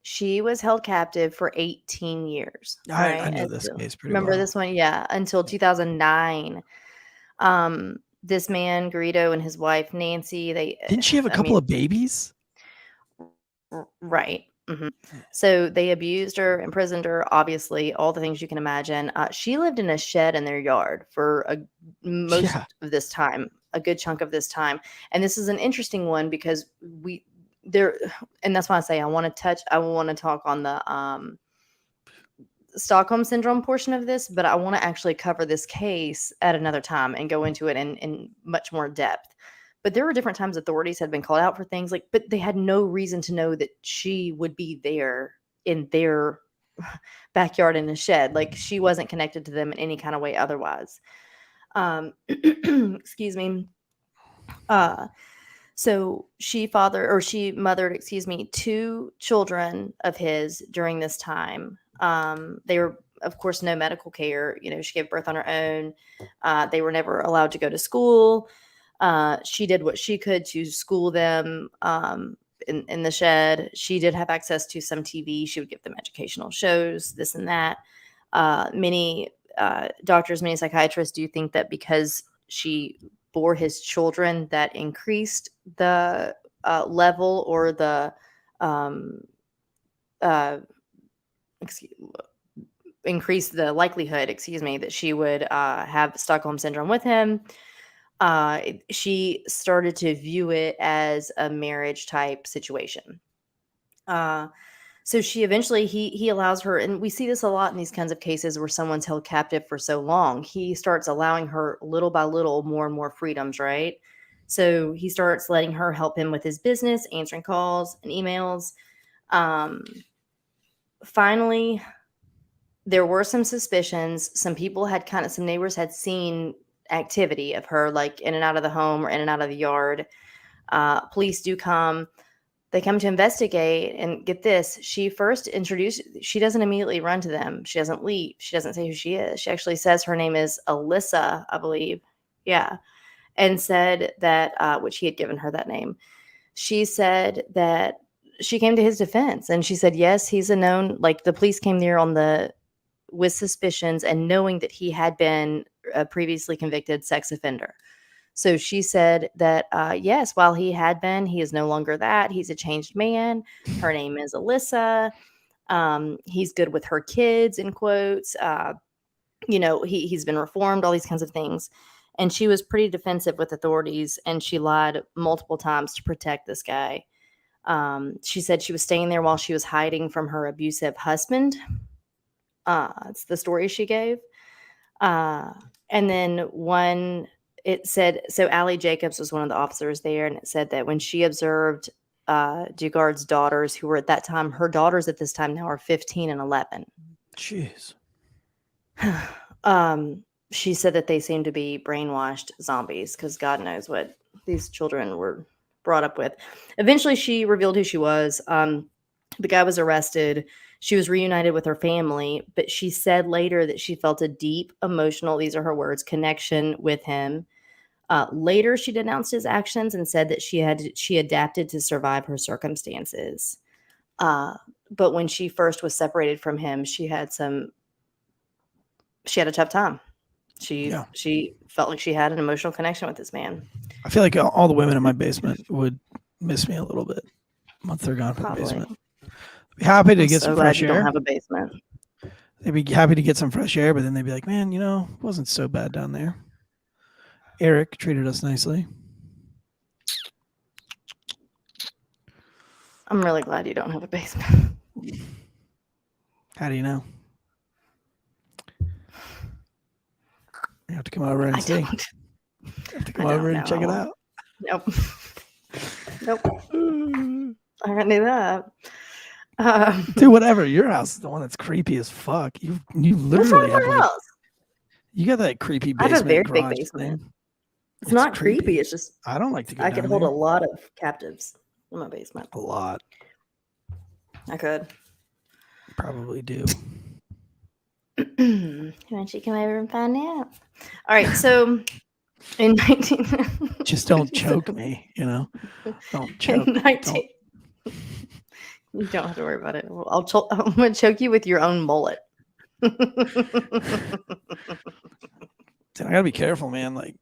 she was held captive for 18 years. I know this case pretty well. Remember this one? Yeah. Until 2009. This man, Greedo, and his wife, Nancy, didn't she have a couple of babies? Right. Mm-hmm. So they abused her, imprisoned her, obviously, all the things you can imagine. She lived in a shed in their yard for most of this time, a good chunk of this time. And this is an interesting one because and that's why I say I want to talk on the Stockholm Syndrome portion of this, but I want to actually cover this case at another time and go into it in much more depth. But there were different times authorities had been called out for things but they had no reason to know that she would be there in their backyard in a shed. Like she wasn't connected to them in any kind of way otherwise. Excuse me. So she mothered, 2 children of his during this time. They were, of course, no medical care. She gave birth on her own. They were never allowed to go to school. She did what she could to school them in the shed. She did have access to some TV. She would give them educational shows, this and that. Many doctors, many psychiatrists do think that because she bore his children, that increased the level or the increase the likelihood, that she would have Stockholm Syndrome with him. She started to view it as a marriage type situation. So she eventually, he allows her, and we see this a lot in these kinds of cases where someone's held captive for so long. He starts allowing her little by little more and more freedoms, right? So he starts letting her help him with his business, answering calls and emails. Finally, there were some suspicions. Some people had some neighbors had seen activity of her, like in and out of the home or in and out of the yard. Police do come. They come to investigate, and get this. She doesn't immediately run to them. She doesn't leave. She doesn't say who she is. She actually says her name is Alyssa, I believe. Yeah. And said that, which he had given her that name. She said that she came to his defense, and she said, yes, he's a known, the police came there with suspicions and knowing that he had been a previously convicted sex offender. So she said that, yes, while he had been, he is no longer that. He's a changed man. Her name is Alyssa. He's good with her kids, in quotes. He's been reformed, all these kinds of things. And she was pretty defensive with authorities, and she lied multiple times to protect this guy. She said she was staying there while she was hiding from her abusive husband. It's the story she gave. And then it said, so Allie Jacobs was one of the officers there, and it said that when she observed Dugard's daughters, who were at that time, her daughters at this time now are 15 and 11. Jeez. She said that they seemed to be brainwashed zombies because God knows what these children were brought up with. Eventually, she revealed who she was. The guy was arrested. She was reunited with her family, but she said later that she felt a deep emotional, these are her words, connection with him. Later, she denounced his actions and said that she adapted to survive her circumstances. But when she first was separated from him, she had a tough time. She felt like she had an emotional connection with this man. I feel like all the women in my basement would miss me a little bit once they're gone from the basement. Be happy to get some fresh air. Don't have a basement. They'd be happy to get some fresh air, but then they'd be like, man, it wasn't so bad down there. Eric treated us nicely. I'm really glad you don't have a basement. How do you know? You have to come over and see. You have to come over and check it out. Nope. I can't do that. Dude, whatever. Your house is the one that's creepy as fuck. You literally have you got that creepy basement. I have a very big basement. It's not creepy. It's just I don't like to go I down could hold there. a lot of captives in my basement. A lot. I could. Probably do. Why don't you come over and find out? All right, so in 19 Just don't choke me, Don't choke. You don't have to worry about it. I'm going to choke you with your own mullet. Dude, I gotta be careful, man. Like,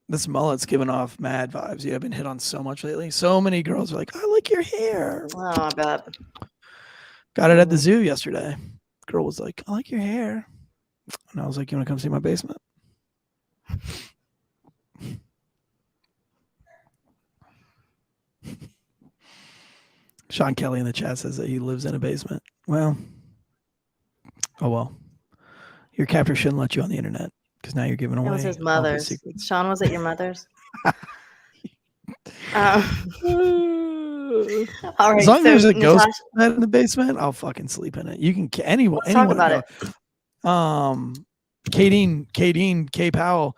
this mullet's giving off mad vibes. I've been hit on so much lately. So many girls are like, I like your hair. Oh, I bet. Got it at the zoo yesterday. Girl was like, I like your hair. And I was like, you want to come see my basement? Sean Kelly in the chat says that he lives in a basement. Well. Your captor shouldn't let you on the internet because now you're giving away. It was his mother's. Sean, was it your mother's? All right, as long as there's a ghost Natasha, bed in the basement, I'll fucking sleep in it. You can anyone talk about it. Kay Powell.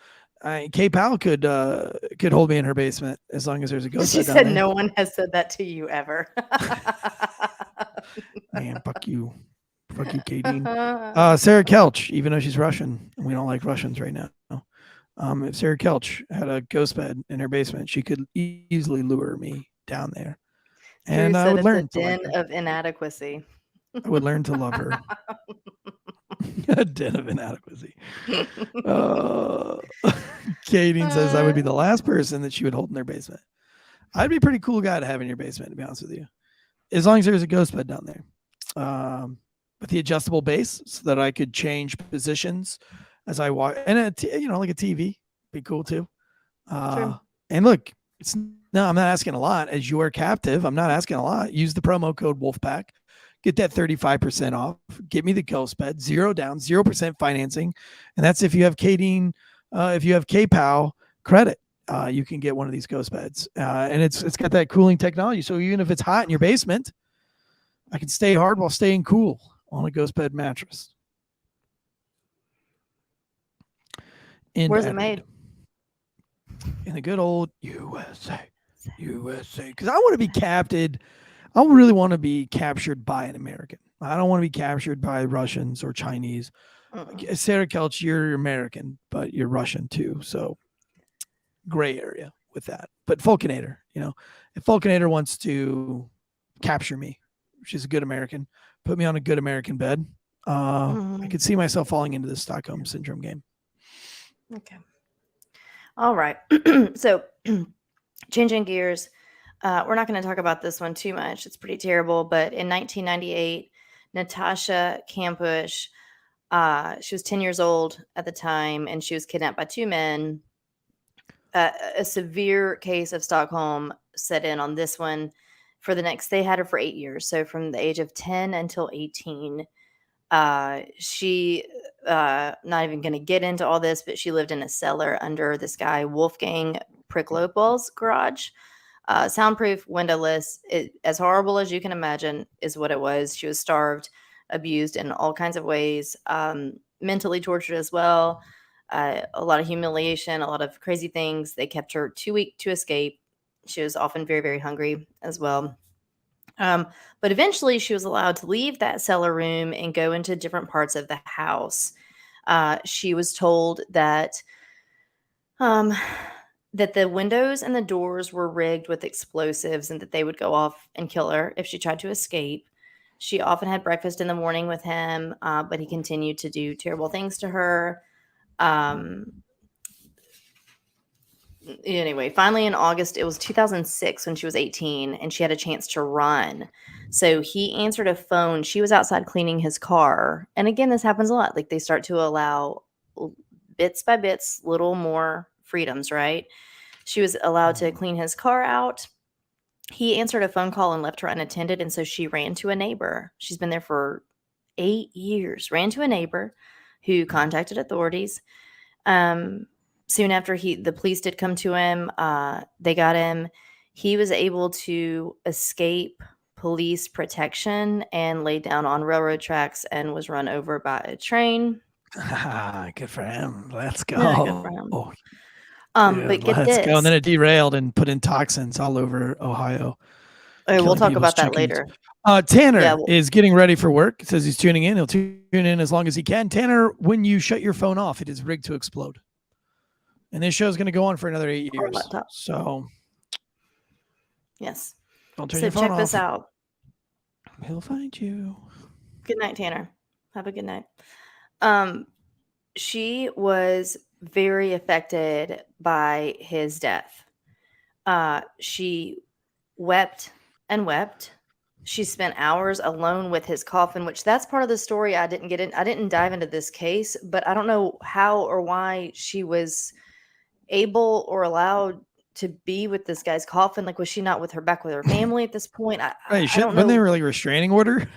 Kay Powell could hold me in her basement as long as there's a ghost bed. She said no one has said that to you ever. Man, fuck you. Fuck you, Kadeen. Sarah Kelch, even though she's Russian, we don't like Russians right now. If Sarah Kelch had a ghost bed in her basement, she could easily lure me down there. And I would learn to like her. Of inadequacy. I would learn to love her. A den of inadequacy. Kadeen says I would be the last person that she would hold in their basement. I'd be a pretty cool guy to have in your basement, to be honest with you. As long as there's a ghost bed down there. With the adjustable base so that I could change positions as I walk, and like a TV be cool too. And look, I'm not asking a lot. As your captive, I'm not asking a lot. Use the promo code Wolfpack, get that 35% off. Get me the ghost bed, 0 down, 0% financing, and that's if you have Kadeen, if you have KPOW credit, you can get one of these ghost beds, and it's got that cooling technology. So even if it's hot in your basement, I can stay hard while staying cool on a ghost bed mattress. Where's it made? In the good old USA. Because I want to be captured. I really want to be captured by an American. I don't want to be captured by Russians or Chinese. Sarah Kelch, you're American, but you're Russian too. So gray area with that. But Fulcanator, if Fulcanator wants to capture me, she's a good American, put me on a good American bed. I could see myself falling into the Stockholm Syndrome game. Okay. All right. So changing gears, we're not going to talk about this one too much. It's pretty terrible. But in 1998, Natasha Kampusch, she was 10 years old at the time, and she was kidnapped by 2 men. A severe case of Stockholm set in on this one. They had her for 8 years. So from the age of 10 until 18, she, not even going to get into all this, but she lived in a cellar under this guy, Wolfgang Pricklopel's garage. Soundproof, windowless, as horrible as you can imagine is what it was. She was starved, abused in all kinds of ways, mentally tortured as well. A lot of humiliation, a lot of crazy things. They kept her too weak to escape. She was often very, very hungry as well. But eventually she was allowed to leave that cellar room and go into different parts of the house. She was told that that the windows and the doors were rigged with explosives and that they would go off and kill her if she tried to escape. She often had breakfast in the morning with him, but he continued to do terrible things to her. Anyway, finally in August, it was 2006 when she was 18 and she had a chance to run. So he answered a phone. She was outside cleaning his car. And again, this happens a lot. Like they start to allow bits by bits, little more freedoms, right? She was allowed to clean his car out. He answered a phone call and left her unattended. And so she ran to a neighbor. She's been there for 8 years, ran to a neighbor who contacted authorities. Soon after the police did come to him, they got him. He was able to escape police protection and lay down on railroad tracks and was run over by a train. Good for him. Let's go. Yeah, good for him. Oh, but get let's this. go. And then it derailed and put in toxins all over Ohio. We'll talk about that later. Tanner is getting ready for work. Says he's tuning in. He'll tune in as long as he can. Tanner, when you shut your phone off, it is rigged to explode. And this show is going to go on for another 8 years. So, yes. Don't turn your phone off. Check this out. He'll find you. Good night, Tanner. Have a good night. She was very affected by his death. She wept and wept. She spent hours alone with his coffin, which that's part of the story I didn't get in. I didn't dive into this case, but I don't know how or why she was able or allowed to be with this guy's coffin. Like, was she not with her family at this point? I don't know. When they were like restraining order.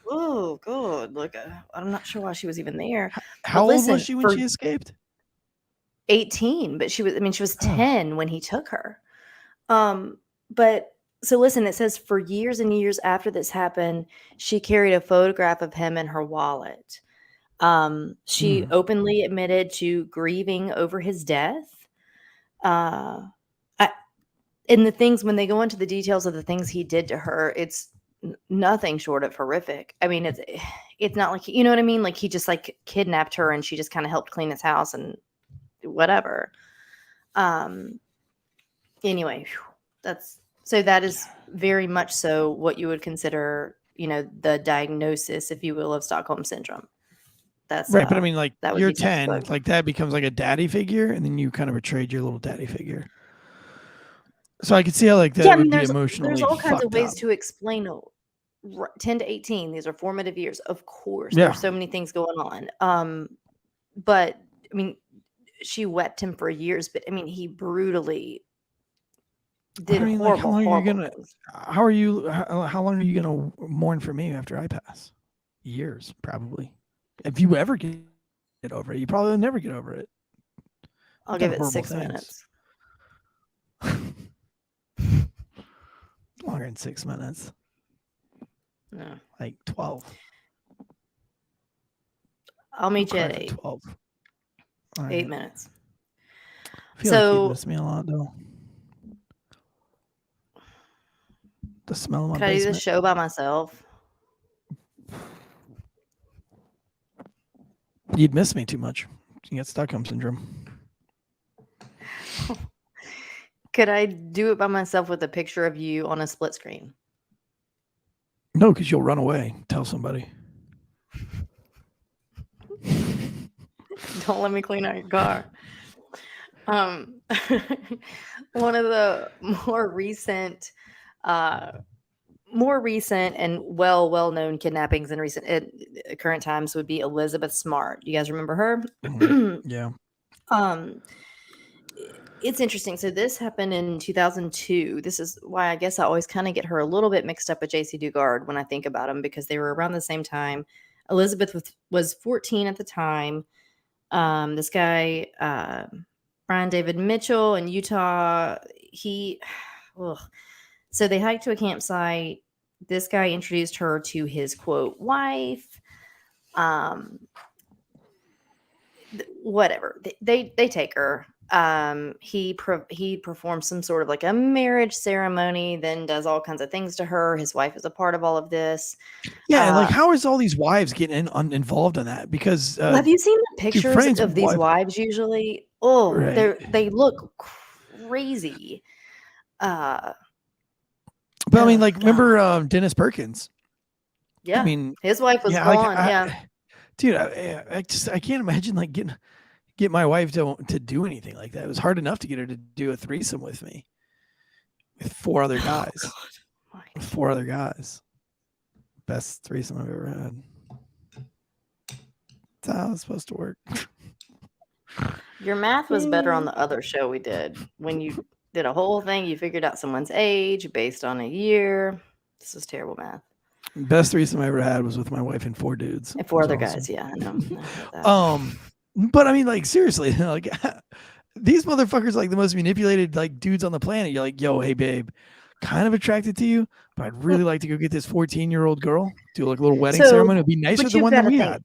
Oh, good. Look, I'm not sure why she was even there. How old was she when she escaped? 18, but she was 10 when he took her. But so listen, it says for years and years after this happened, she carried a photograph of him in her wallet. She openly admitted to grieving over his death. And the things, when they go into the details of the things he did to her, it's nothing short of horrific. I mean, it's not like, you know what I mean? Like he just like kidnapped her and she just kind of helped clean his house and whatever. Anyway, that is very much so what you would consider, the diagnosis, if you will, of Stockholm Syndrome. That's right. But I mean, like you're 10, like that becomes like a daddy figure, and then you kind of betrayed your little daddy figure. So I could see how like that would be emotionally. There's all kinds of ways to explain 10 to 18. These are formative years, of course. Yeah. There's so many things going on. But I mean, she wept him for years, but I mean, he brutally did horrible things. How long are you gonna mourn for me after I pass? Years, probably. If you ever get over it, you probably will never get over it. I'll give it 6 minutes. Longer than 6 minutes. No. Like 12. I'll meet you at 8. 12. 8 minutes. I feel like you miss me a lot, though. The smell of my basement. Could I do this show by myself? You'd miss me too much. You get Stockholm Syndrome. Could I do it by myself with a picture of you on a split screen? No, because you'll run away. Tell somebody. Don't let me clean out your car. One of the more recent and well-known kidnappings in current times would be Elizabeth Smart. You guys remember her? Yeah. it's interesting. So this happened in 2002. This is why I guess I always kind of get her a little bit mixed up with JC Dugard when I think about them, because they were around the same time. Elizabeth was 14 at the time. This guy, Brian David Mitchell in Utah, ugh. So they hiked to a campsite. This guy introduced her to his quote wife. Whatever. They take her. He performs some sort of like a marriage ceremony, then does all kinds of things to her. His wife is a part of all of this. Yeah, and like, how is all these wives getting involved in that? Because have you seen the pictures of these wife. wives usually? Oh, Right. they look crazy. But I mean, like, remember Dennis Perkins? Yeah, I mean, his wife was gone. Dude, I can't imagine like get my wife to do anything like that. It was hard enough to get her to do a threesome with me, with 4 other guys. With 4 other guys. Best threesome I've ever had. That's how it's supposed to work. Your math was better on the other show we did. When you did a whole thing, you figured out someone's age based on a year. This is terrible math. Best threesome I ever had was with my wife and 4 dudes. And 4 other guys, yeah, I know. But I mean, like, seriously, like, these motherfuckers, like the most manipulated like dudes on the planet. You're like, yo, hey babe, kind of attracted to you, but I'd really like to go get this 14-year-old girl, do like a little wedding ceremony. It'd be nicer than the one that we had.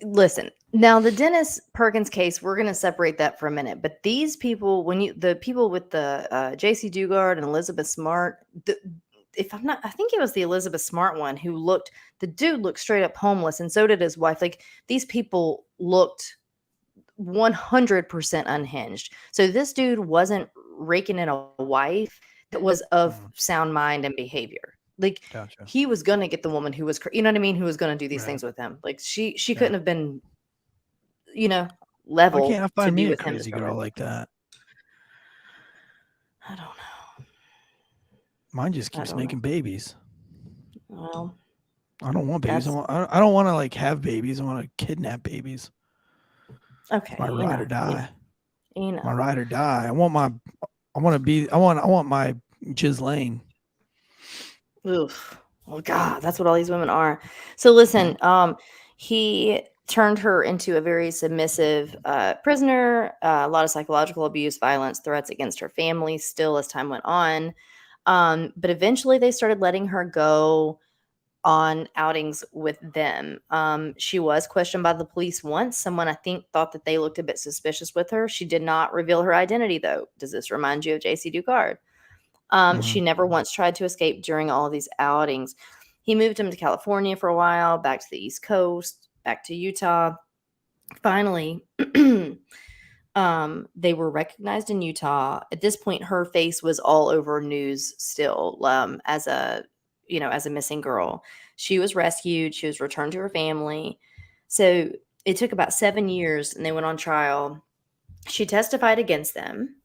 Listen, now the Dennis Perkins case, we're going to separate that for a minute. But these people, the people with the JC Dugard and Elizabeth Smart, I think it was the Elizabeth Smart one the dude looked straight up homeless, and so did his wife. Like, these people looked 100% unhinged. So this dude wasn't raking in a wife that was of sound mind and behavior. Like, Gotcha. He was going to get the woman who was, you know what I mean? Who was going to do these things with him. Like, she couldn't have been, level. Why can't I find me a crazy girl like that? I don't know. Mine just keeps making babies. Well, I don't want babies. I don't want to like have babies. I want to kidnap babies. Okay. My ride or die. My ride or die. I want my Ghislaine. Oof. Oh God, that's what all these women are. So listen, he turned her into a very submissive prisoner, a lot of psychological abuse, violence, threats against her family still as time went on. But eventually they started letting her go on outings with them. She was questioned by the police once. Someone, I think, thought that they looked a bit suspicious with her. She did not reveal her identity, though. Does this remind you of JC Dugard? She never once tried to escape during all of these outings. He moved him to California for a while, back to the East Coast, back to Utah. Finally, they were recognized in Utah. At this point, her face was all over news still, as a missing girl. She was rescued. She was returned to her family. So it took about 7 years, and they went on trial. She testified against them.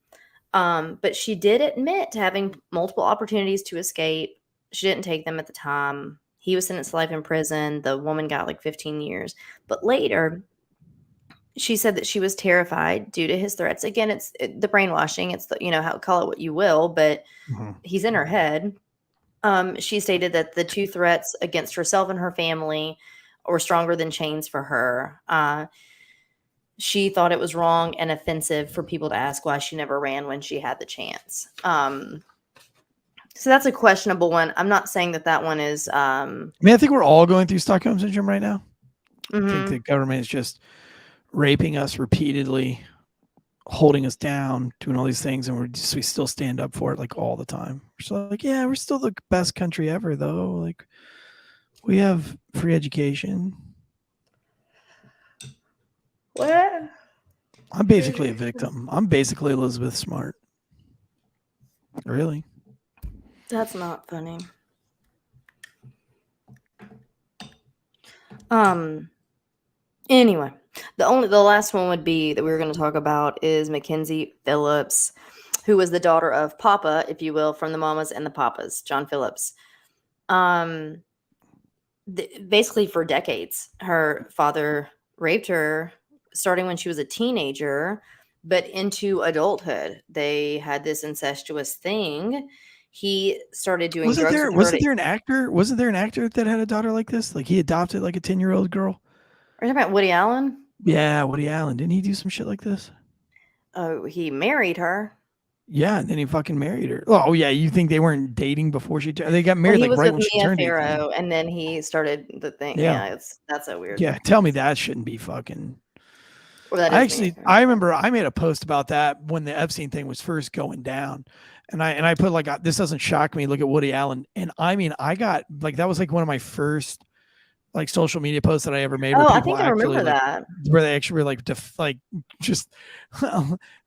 But she did admit to having multiple opportunities to escape. She didn't take them at the time. He was sentenced to life in prison. The woman got like 15 years. But later, she said that she was terrified due to his threats. Again, it's the brainwashing. It's call it what you will, but he's in her head. She stated that the 2 threats against herself and her family were stronger than chains for her. She thought it was wrong and offensive for people to ask why she never ran when she had the chance. So that's a questionable one. I'm not saying that one is. I think we're all going through Stockholm Syndrome right now. I think the government is just raping us repeatedly, holding us down, doing all these things, and we still stand up for it like all the time. We're still like, yeah, we're still the best country ever, though. Like, we have free education. What? I'm basically a victim. I'm basically Elizabeth Smart. Really? That's not funny. Anyway, the last one would be that we were going to talk about is Mackenzie Phillips, who was the daughter of Papa, if you will, from the Mamas and the Papas, John Phillips. Basically for decades, her father raped her starting when she was a teenager. but into adulthood, they had this incestuous thing. He started doing drugs with her. Wasn't there an actor? Wasn't there an actor that had a daughter like this? Like he adopted like a 10-year-old girl. Are you talking about Woody Allen? Yeah, Woody Allen. Didn't he do some shit like this? Oh, he married her. Yeah, and then he fucking married her. Oh yeah, you think they weren't dating before she? They got married like right when she turned 18. Farrow, and then he started the thing. Yeah, that's so weird. Yeah, tell me that shouldn't be fucking. I remember I made a post about that when the Epstein thing was first going down, and I put like, this doesn't shock me. Look at Woody Allen, and I mean, I got like, that was like one of my first like social media posts that I ever made. Oh, I think I remember that. Where they actually were like just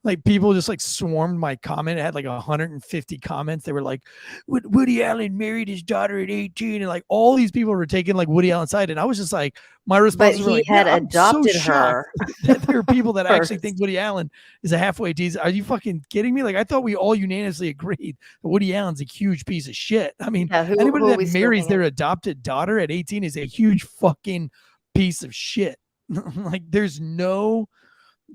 like people just like swarmed my comment. It had like 150 comments. They were like, Woody Allen married his daughter at 18, and like all these people were taking like Woody Allen's side, and I was just like, my response was like, had adopted her. That there are people that actually think Woody Allen is a halfway decent. Are you fucking kidding me? Like I thought we all unanimously agreed that Woody Allen's a huge piece of shit. I mean, anybody that marries their adopted daughter at 18 is a huge fucking piece of shit. Like there's no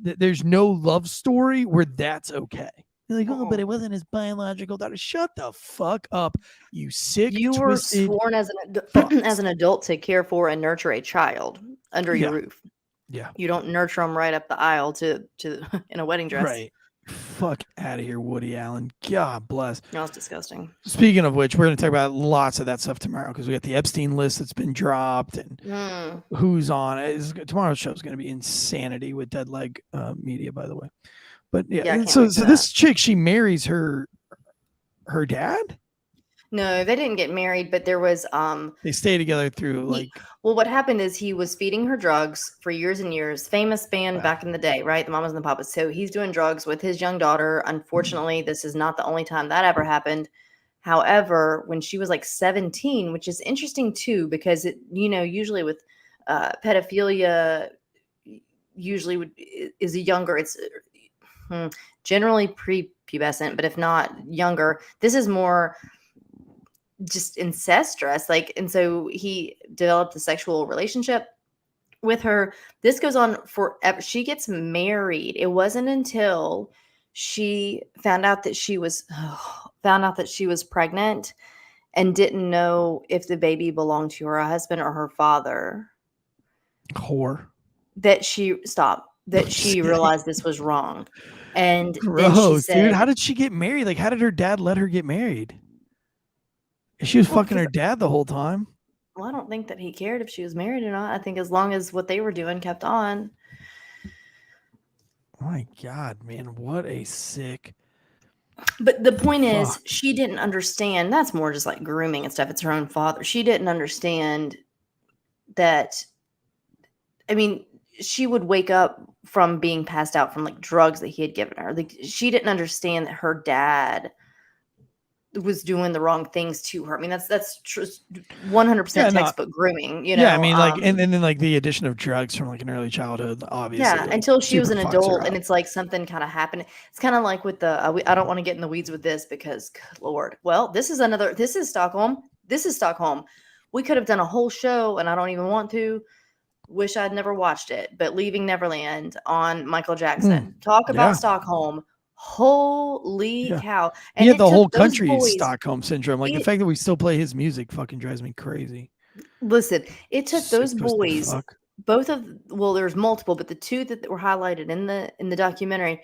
love story where that's okay. You're like, oh, but it wasn't his biological daughter. Shut the fuck up, you sick. You were sworn as an adult to care for and nurture a child under your roof. Yeah, you don't nurture them right up the aisle to in a wedding dress. Right. Fuck out of here, Woody Allen. God bless. No, it's disgusting. Speaking of which, we're going to talk about lots of that stuff tomorrow because we got the Epstein list that's been dropped and who's on it. Tomorrow's show is going to be insanity with Dead Leg Media, by the way. But yeah, so this chick, she marries her dad? No, they didn't get married, but there was they stay together through like what happened is he was feeding her drugs for years and years. Famous band back in the day, right? The Mamas and the Papas. So he's doing drugs with his young daughter. Unfortunately, this is not the only time that ever happened. However, when she was like 17, which is interesting too, because it, usually with pedophilia, usually is a younger, it's generally prepubescent, but if not younger, this is more just incestuous. And so he developed a sexual relationship with her. This goes on forever. She gets married. It wasn't until she found out that she was pregnant and didn't know if the baby belonged to her husband or her father. Whore. That she realized this was wrong. And gross, then she said, dude, how did she get married? Like, how did her dad let her get married? She was fucking her dad the whole time. Well, I don't think that he cared if she was married or not. I think as long as what they were doing kept on. Oh my God, man, what a sick. But the point is, she didn't understand. That's more just like grooming and stuff. It's her own father. She didn't understand that. I mean, she would wake up from being passed out from like drugs that he had given her. Like she didn't understand that her dad was doing the wrong things to her. I mean, that's 100% textbook grooming, Yeah, I mean, like, and then like the addition of drugs from like an early childhood, obviously. Yeah, until she was an adult, and it's like something kind of happened. It's kind of like with the. I don't want to get in the weeds with this because, good Lord. Well, this is Stockholm. This is Stockholm. We could have done a whole show, and I don't even want to. Wish I'd never watched it, but Leaving Neverland on Michael Jackson. Talk about Stockholm. Holy cow. And the whole country is Stockholm Syndrome. Like the fact that we still play his music fucking drives me crazy. Listen, it took those boys, there's multiple, but the two that were highlighted in the documentary,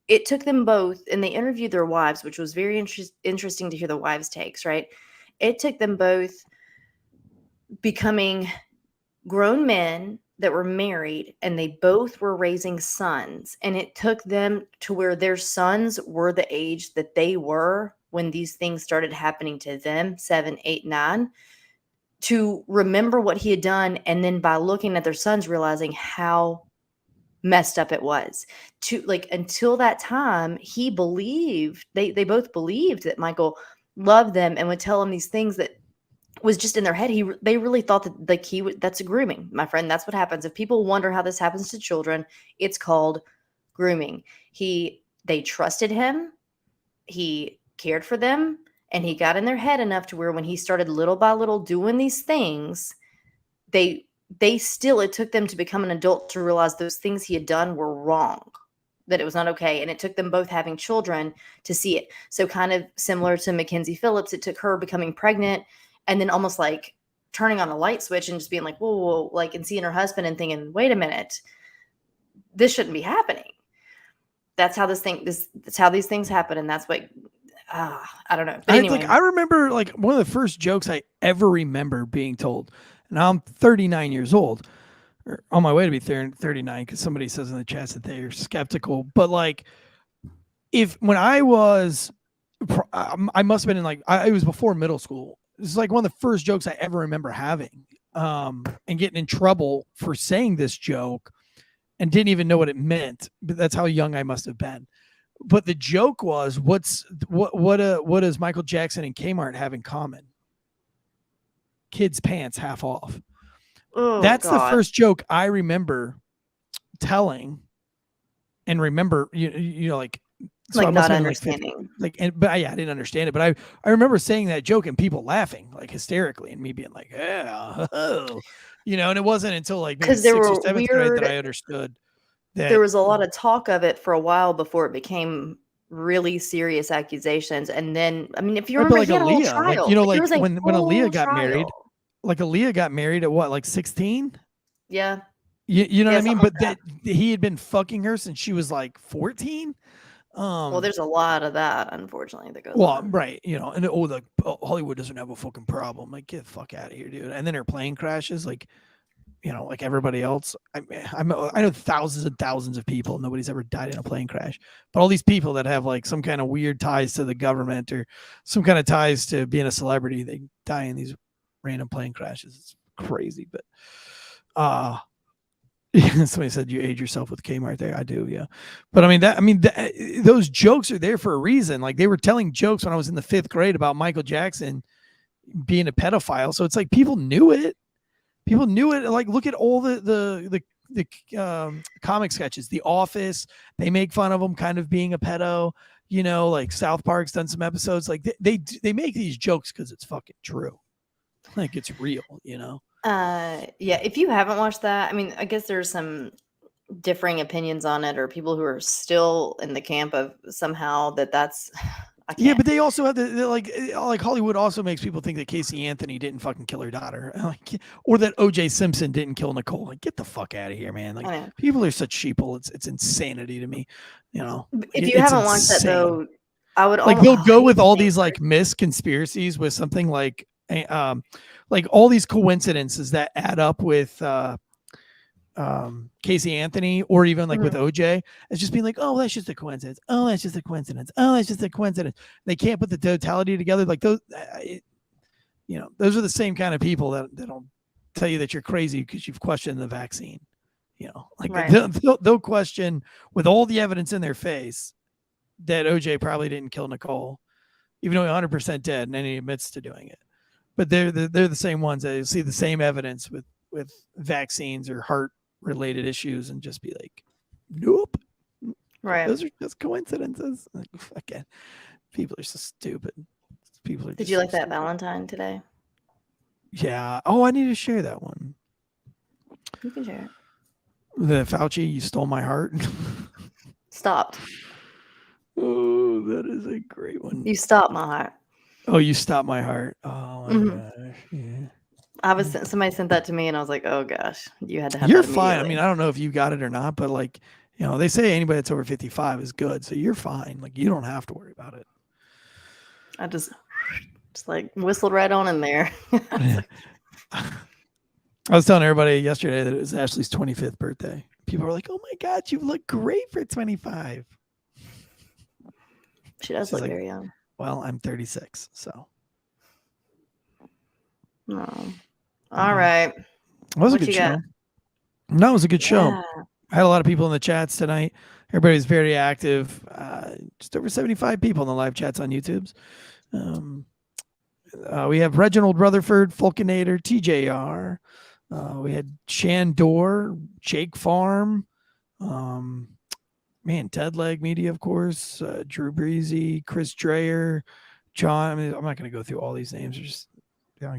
it took them both, and they interviewed their wives, which was very interesting to hear the wives' takes, right? It took them both becoming grown men that were married, and they both were raising sons, and it took them to where their sons were the age that they were when these things started happening to them, 7, 8, 9, to remember what he had done, and then by looking at their sons realizing how messed up it was. To like, until that time, he believed, they both believed that Michael loved them and would tell them these things that was just in their head. They really thought that like that's a grooming, my friend. That's what happens. If people wonder how this happens to children, it's called grooming. They trusted him. He cared for them, and he got in their head enough to where when he started little by little doing these things, it took them to become an adult to realize those things he had done were wrong. that it was not okay. And it took them both having children to see it. So kind of similar to Mackenzie Phillips, it took her becoming pregnant and then almost like turning on a light switch and just being like, whoa, whoa, like, and seeing her husband and thinking, wait a minute, this shouldn't be happening. That's how that's how these things happen. And that's what, I don't know. But anyway. I remember like one of the first jokes I ever remember being told. Now I'm 39 years old, or on my way to be 39, because somebody says in the chat that they're skeptical. But like, when I was, I must have been in like, it was before middle school. This is like one of the first jokes I ever remember having, and getting in trouble for saying this joke and didn't even know what it meant. But that's how young I must have been. But the joke was, what does Michael Jackson and Kmart have in common? Kids' pants half off. Oh, that's God. the first joke I remember telling, and remember, you know, like, so like I must not have been understanding. but yeah, I didn't understand it. But I remember saying that joke and people laughing like hysterically, and me being like, yeah, oh. You know, and it wasn't until like maybe 6th or 7th grade that I understood that there was a lot of talk of it for a while before it became really serious accusations. And then, I mean, if you remember, like he had a whole Aaliyah, trial. like, you know, like when whole Aaliyah got married, trial. like Aaliyah got married at what, like 16? Yeah. You know what I mean? something But like that he had been fucking her since she was like 14. Well, there's a lot of that, unfortunately, that goes well, on. right, you know, and Hollywood doesn't have a fucking problem. Like, get the fuck out of here, dude. And then her plane crashes, like, you know, like everybody else. I know thousands and thousands of people. Nobody's ever died in a plane crash, but all these people that have like some kind of weird ties to the government or some kind of ties to being a celebrity, they die in these random plane crashes. It's crazy, but somebody said you age yourself with Kmart there. I do, yeah. But those jokes are there for a reason. Like, they were telling jokes when I was in the 5th grade about Michael Jackson being a pedophile. So it's like people knew it. People knew it. Like, look at all the comic sketches. The Office, they make fun of him kind of being a pedo. You know, like South Park's done some episodes. Like they make these jokes because it's fucking true. Like, it's real, you know. Yeah, if you haven't watched that, I mean, I guess there's some differing opinions on it, or people who are still in the camp of somehow that's yeah, but they also have like Hollywood also makes people think that Casey Anthony didn't fucking kill her daughter, like, or that O.J. Simpson didn't kill Nicole. Like, get the fuck out of here, man. Like, people are such sheeple. It's insanity to me, you know. If you haven't watched that though, I would like they'll go with all these like conspiracies with something like all these coincidences that add up with Casey Anthony, or even like with OJ. It's just being like, oh, that's just a coincidence. Oh, that's just a coincidence. Oh, that's just a coincidence. They can't put the totality together. Like, those, you know, those are the same kind of people that'll tell you that you're crazy because you've questioned the vaccine. You know, like, they'll question with all the evidence in their face that OJ probably didn't kill Nicole, even though he's 100% dead, and then he admits to doing it. But they're the same ones that see the same evidence with vaccines or heart related issues and just be like, nope, right, those are just coincidences. Like, again, people are so stupid. People are. Did you like that Valentine today? Yeah. Oh, I need to share that one. You can share it. The Fauci, you stole my heart. Stopped. Oh, that is a great one. You stopped my heart. Oh, you stopped my heart. Oh my gosh. Yeah. Somebody sent that to me, and I was like, "Oh gosh, you had to have." You're that fine. I mean, I don't know if you got it or not, but like, you know, they say anybody that's over 55 is good, so you're fine. Like, you don't have to worry about it. I just like whistled right on in there. I was telling everybody yesterday that it was Ashley's 25th birthday. People were like, "Oh my God, you look great for 25." She does look very young. Well, I'm 36, so. No. All right. It was a good show. No, it was a good show. I had a lot of people in the chats tonight. Everybody's very active. Just over 75 people in the live chats on YouTube's. We have Reginald Rutherford, Fulcanator, TJR. We had Shandor, Jake Farm. Ted Leg Media, of course, Drew Breezy, Chris Dreyer, John. I mean, I'm not going to go through all these names. There's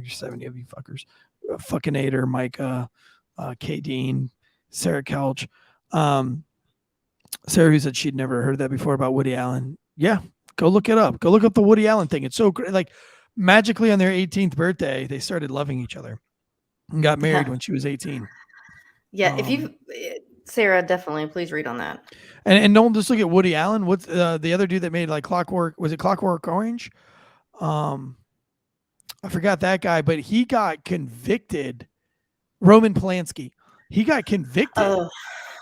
just 70 of you fuckers. Fuckinator, Micah, K. Dean, Sarah Couch. Sarah, who said she'd never heard that before about Woody Allen. Yeah, go look it up. Go look up the Woody Allen thing. It's so great. Like magically on their 18th birthday, they started loving each other and got married when she was 18. Yeah, if you, Sarah, definitely please read on that. And don't just look at Woody Allen. What's the other dude that made like Clockwork? Was it Clockwork Orange? I forgot that guy, but he got convicted. Roman Polanski. He got convicted.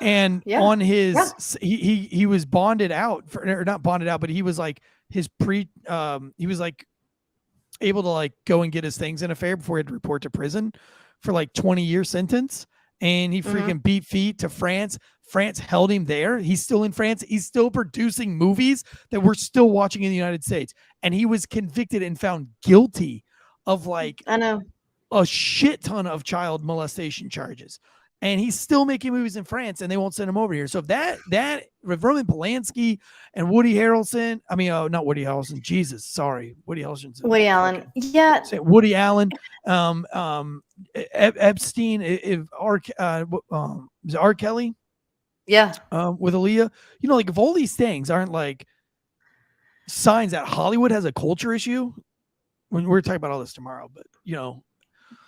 And on his, he was bonded out for, or not bonded out, but he was like his he was like able to like go and get his things in a fair before he had to report to prison for like 20-year sentence. And he freaking beat feet to France. France held him there. He's still in France. He's still producing movies that we're still watching in the United States. And he was convicted and found guilty of like a shit ton of child molestation charges. And he's still making movies in France, and they won't send him over here. So if that Roman Polanski and Woody Harrelson, I mean, not Woody Harrelson, Jesus, sorry, Woody Harrelson, Woody Allen, yeah, Woody Allen, Epstein, is R. Kelly, yeah, with Aaliyah, you know, like if all these things aren't like signs that Hollywood has a culture issue, when we're talking about all this tomorrow, but you know,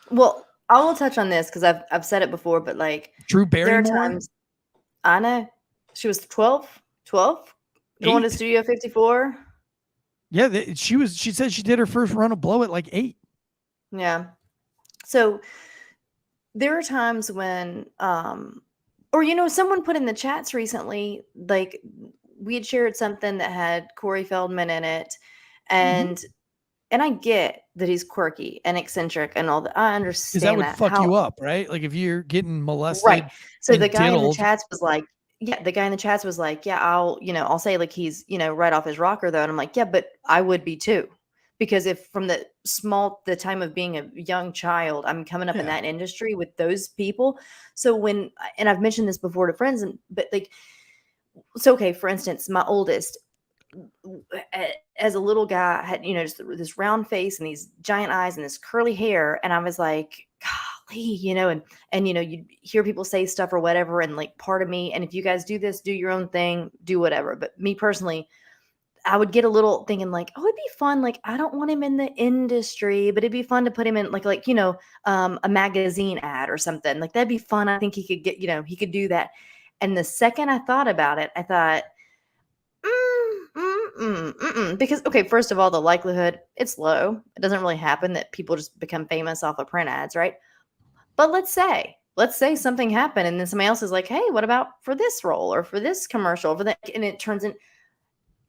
well. I will touch on this because I've said it before, but like Drew Barrymore, there are times, I know she was 12 going to Studio 54. Yeah, she said she did her first run of blow at like 8. Yeah. So there are times when, or, you know, someone put in the chats recently, like we had shared something that had Corey Feldman in it, and and I get that he's quirky and eccentric and all that. I understand that would fuck you up, right? Like if you're getting molested, right? So the guy diddled. in the chats was like, yeah, I'll say like he's, you know, right off his rocker though, and I'm like, yeah, but I would be too, because if from the time of being a young child, I'm coming up in that industry with those people. So and I've mentioned this before to friends, but like, so okay, for instance, my oldest, as a little guy, had, you know, just this round face and these giant eyes and this curly hair, and I was like, golly, you know, and you know, you hear people say stuff or whatever, and like part of me, and if you guys do this, do your own thing, do whatever, but me personally, I would get a little thinking like, oh, it'd be fun, like I don't want him in the industry, but it'd be fun to put him in like you know, a magazine ad or something, like that'd be fun. I think he could get, you know, he could do that. And the second I thought about it, I thought, because, okay, first of all, the likelihood, it's low. It doesn't really happen that people just become famous off of print ads, right? But let's say something happened and then somebody else is like, hey, what about for this role or for this commercial, for that? And it turns in,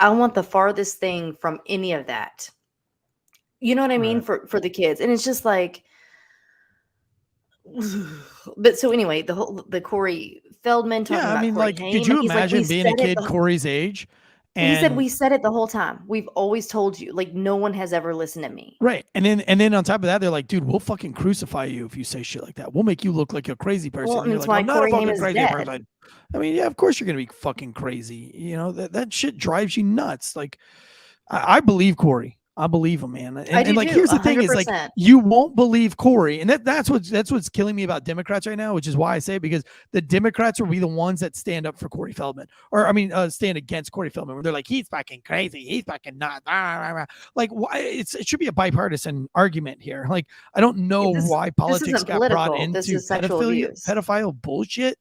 I want the farthest thing from any of that. You know what I mean? For the kids. And it's just like, but so anyway, the Corey Feldman talking about, I mean, like, could you imagine being a kid Corey's age? And he said, we said it the whole time. We've always told you, like, no one has ever listened to me. Right. And then on top of that, they're like, dude, we'll fucking crucify you if you say shit like that. We'll make you look like a crazy person. Well, and you're it's like, why I'm Corey not a Haim fucking is crazy dead. person. I mean, yeah, of course you're going to be fucking crazy. You know, that shit drives you nuts. Like, I believe Corey. I believe him, man. And like, here's the thing is like, you won't believe Corey. And that's what's killing me about Democrats right now, which is why I say it, because the Democrats will be the ones that stand up for Corey Feldman, or I mean, stand against Corey Feldman, where they're like, he's fucking crazy. He's fucking nuts. Like, why? It should be a bipartisan argument here. Like, I don't know why politics got brought into pedophile bullshit,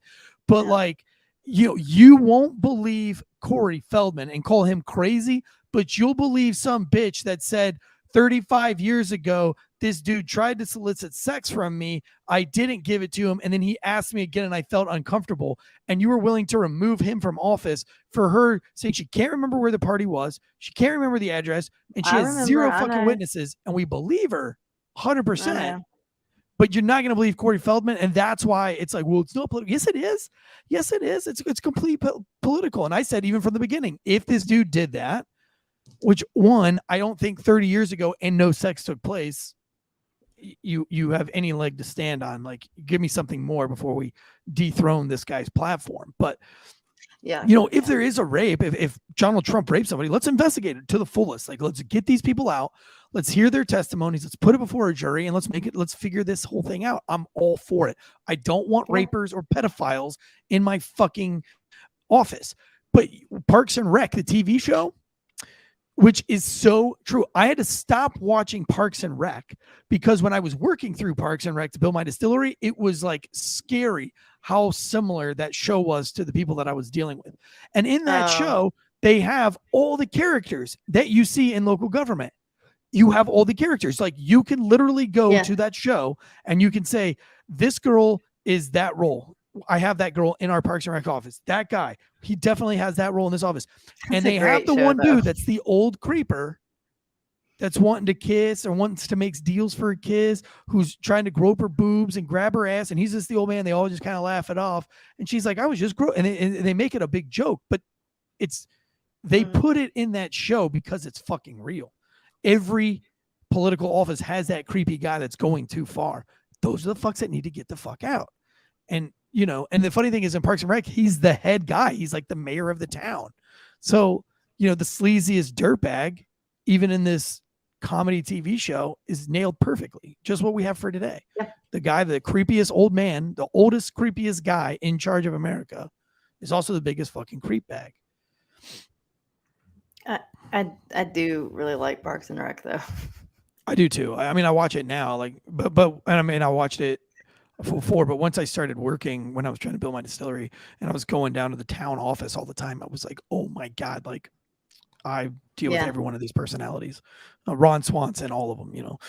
but like, you won't believe Corey Feldman and call him crazy, but you'll believe some bitch that said 35 years ago, this dude tried to solicit sex from me. I didn't give it to him. And then he asked me again and I felt uncomfortable. And you were willing to remove him from office for her saying she can't remember where the party was. She can't remember the address. And she has zero fucking witnesses. And we believe her 100%. But you're not going to believe Corey Feldman. And that's why it's like, well, it's not political. Yes, it is. Yes, it is. It's complete political. And I said, even from the beginning, if this dude did that, which one, I don't think 30 years ago and no sex took place, you have any leg to stand on. Like, give me something more before we dethrone this guy's platform. But if there is a rape, if Donald Trump raped somebody, let's investigate it to the fullest. Like, let's get these people out. Let's hear their testimonies. Let's put it before a jury and let's figure this whole thing out. I'm all for it. I don't want rapers or pedophiles in my fucking office. But Parks and Rec, the TV show, which is so true. I had to stop watching Parks and Rec because when I was working through Parks and Rec to build my distillery, it was like scary how similar that show was to the people that I was dealing with. And in that show, they have all the characters that you see in local government. You have all the characters. Like you can literally go to that show and you can say, this girl is that role. I have that girl in our Parks and Rec office. That guy, he definitely has that role in this office. And they have the one dude that's the old creeper that's wanting to kiss or wants to make deals for a kiss, who's trying to grope her boobs and grab her ass. And he's just the old man. They all just kind of laugh it off. And she's like, I was just and they make it a big joke, but they put it in that show because it's fucking real. Every political office has that creepy guy that's going too far. Those are the fucks that need to get the fuck out. And, you know, and the funny thing is in Parks and Rec, he's the head guy. He's like the mayor of the town. So, you know, the sleaziest dirtbag, even in this comedy TV show, is nailed perfectly. Just what we have for today. Yeah. The guy, the creepiest old man, the oldest, creepiest guy in charge of America is also the biggest fucking creep bag. I do really like Parks and Rec though. I do too. I mean, I watch it now, like, but I mean, I watched it before, but once I started working, when I was trying to build my distillery and I was going down to the town office all the time, I was like, oh my God, like I deal with every one of these personalities, Ron Swanson, all of them, you know,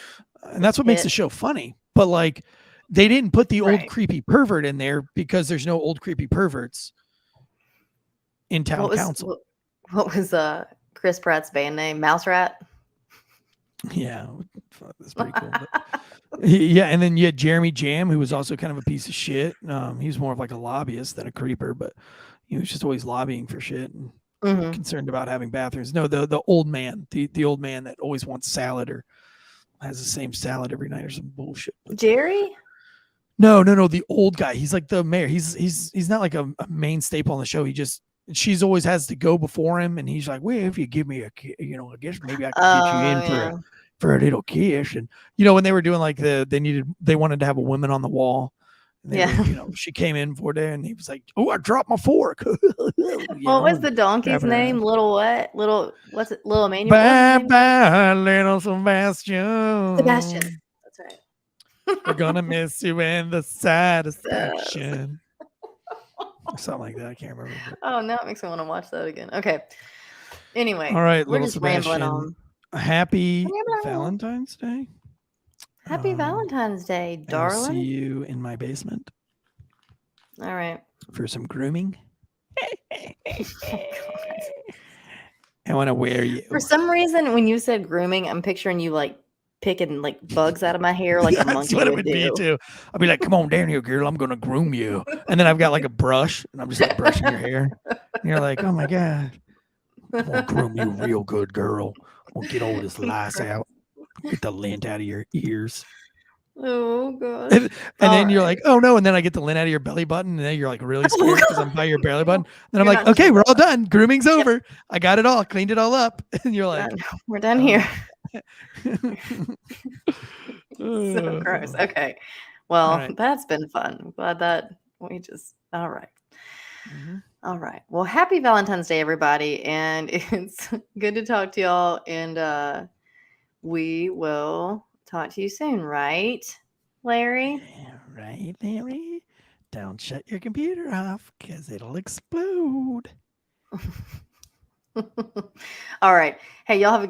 and that's what makes the show funny. But like, they didn't put the old creepy pervert in there because there's no old creepy perverts in town council. What was Chris Pratt's band name? Mouse Rat? Yeah, that's pretty cool. Yeah, and then you had Jeremy Jam, who was also kind of a piece of shit. He was more of like a lobbyist than a creeper, but he was just always lobbying for shit and concerned about having bathrooms. No, the old man, the old man that always wants salad or has the same salad every night or some bullshit. But Jerry? No, the old guy. He's like the mayor. He's not like a main staple on the show. She's always has to go before him, and he's like, well, if you give me a, you know, I guess maybe I can get you in for a little kiss. And you know, when they were doing like they wanted to have a woman on the wall. And you know, she came in for it, and he was like, oh, I dropped my fork. What was the donkey's name? Little what's it? Little Emmanuel? Bye, little Sebastian. Sebastian. That's right. We're gonna miss you in the satisfaction. Something like that. I can't remember. Oh, now it makes me want to watch that again. Okay. Anyway. All right, we're just rambling on. Happy Valentine's Day. Happy Valentine's Day, darling. I'll see you in my basement. All right. For some grooming. I want to wear you. For some reason, when you said grooming, I'm picturing you like picking like bugs out of my hair like a monkey. That's what it would be too. I'll be like, come on down here, girl. I'm gonna groom you. And then I've got like a brush and I'm just like brushing your hair. And you're like, oh my God. I'm gonna groom you real good, girl. I'm gonna get all this lice out. Get the lint out of your ears. Oh God. And then you're like, oh no. And then I get the lint out of your belly button. And then you're like really scared because I'm by your belly button. Then I'm like, okay, we're all done. Grooming's over. I got it all, cleaned it all up. And you're like, we're done here. So gross. Okay. Well, that's been fun. I'm glad that we just all right. All right. Well, happy Valentine's Day, everybody. And it's good to talk to y'all. And we will talk to you soon, right, Larry? Right, Larry. Don't shut your computer off because it'll explode. All right. Hey, y'all have a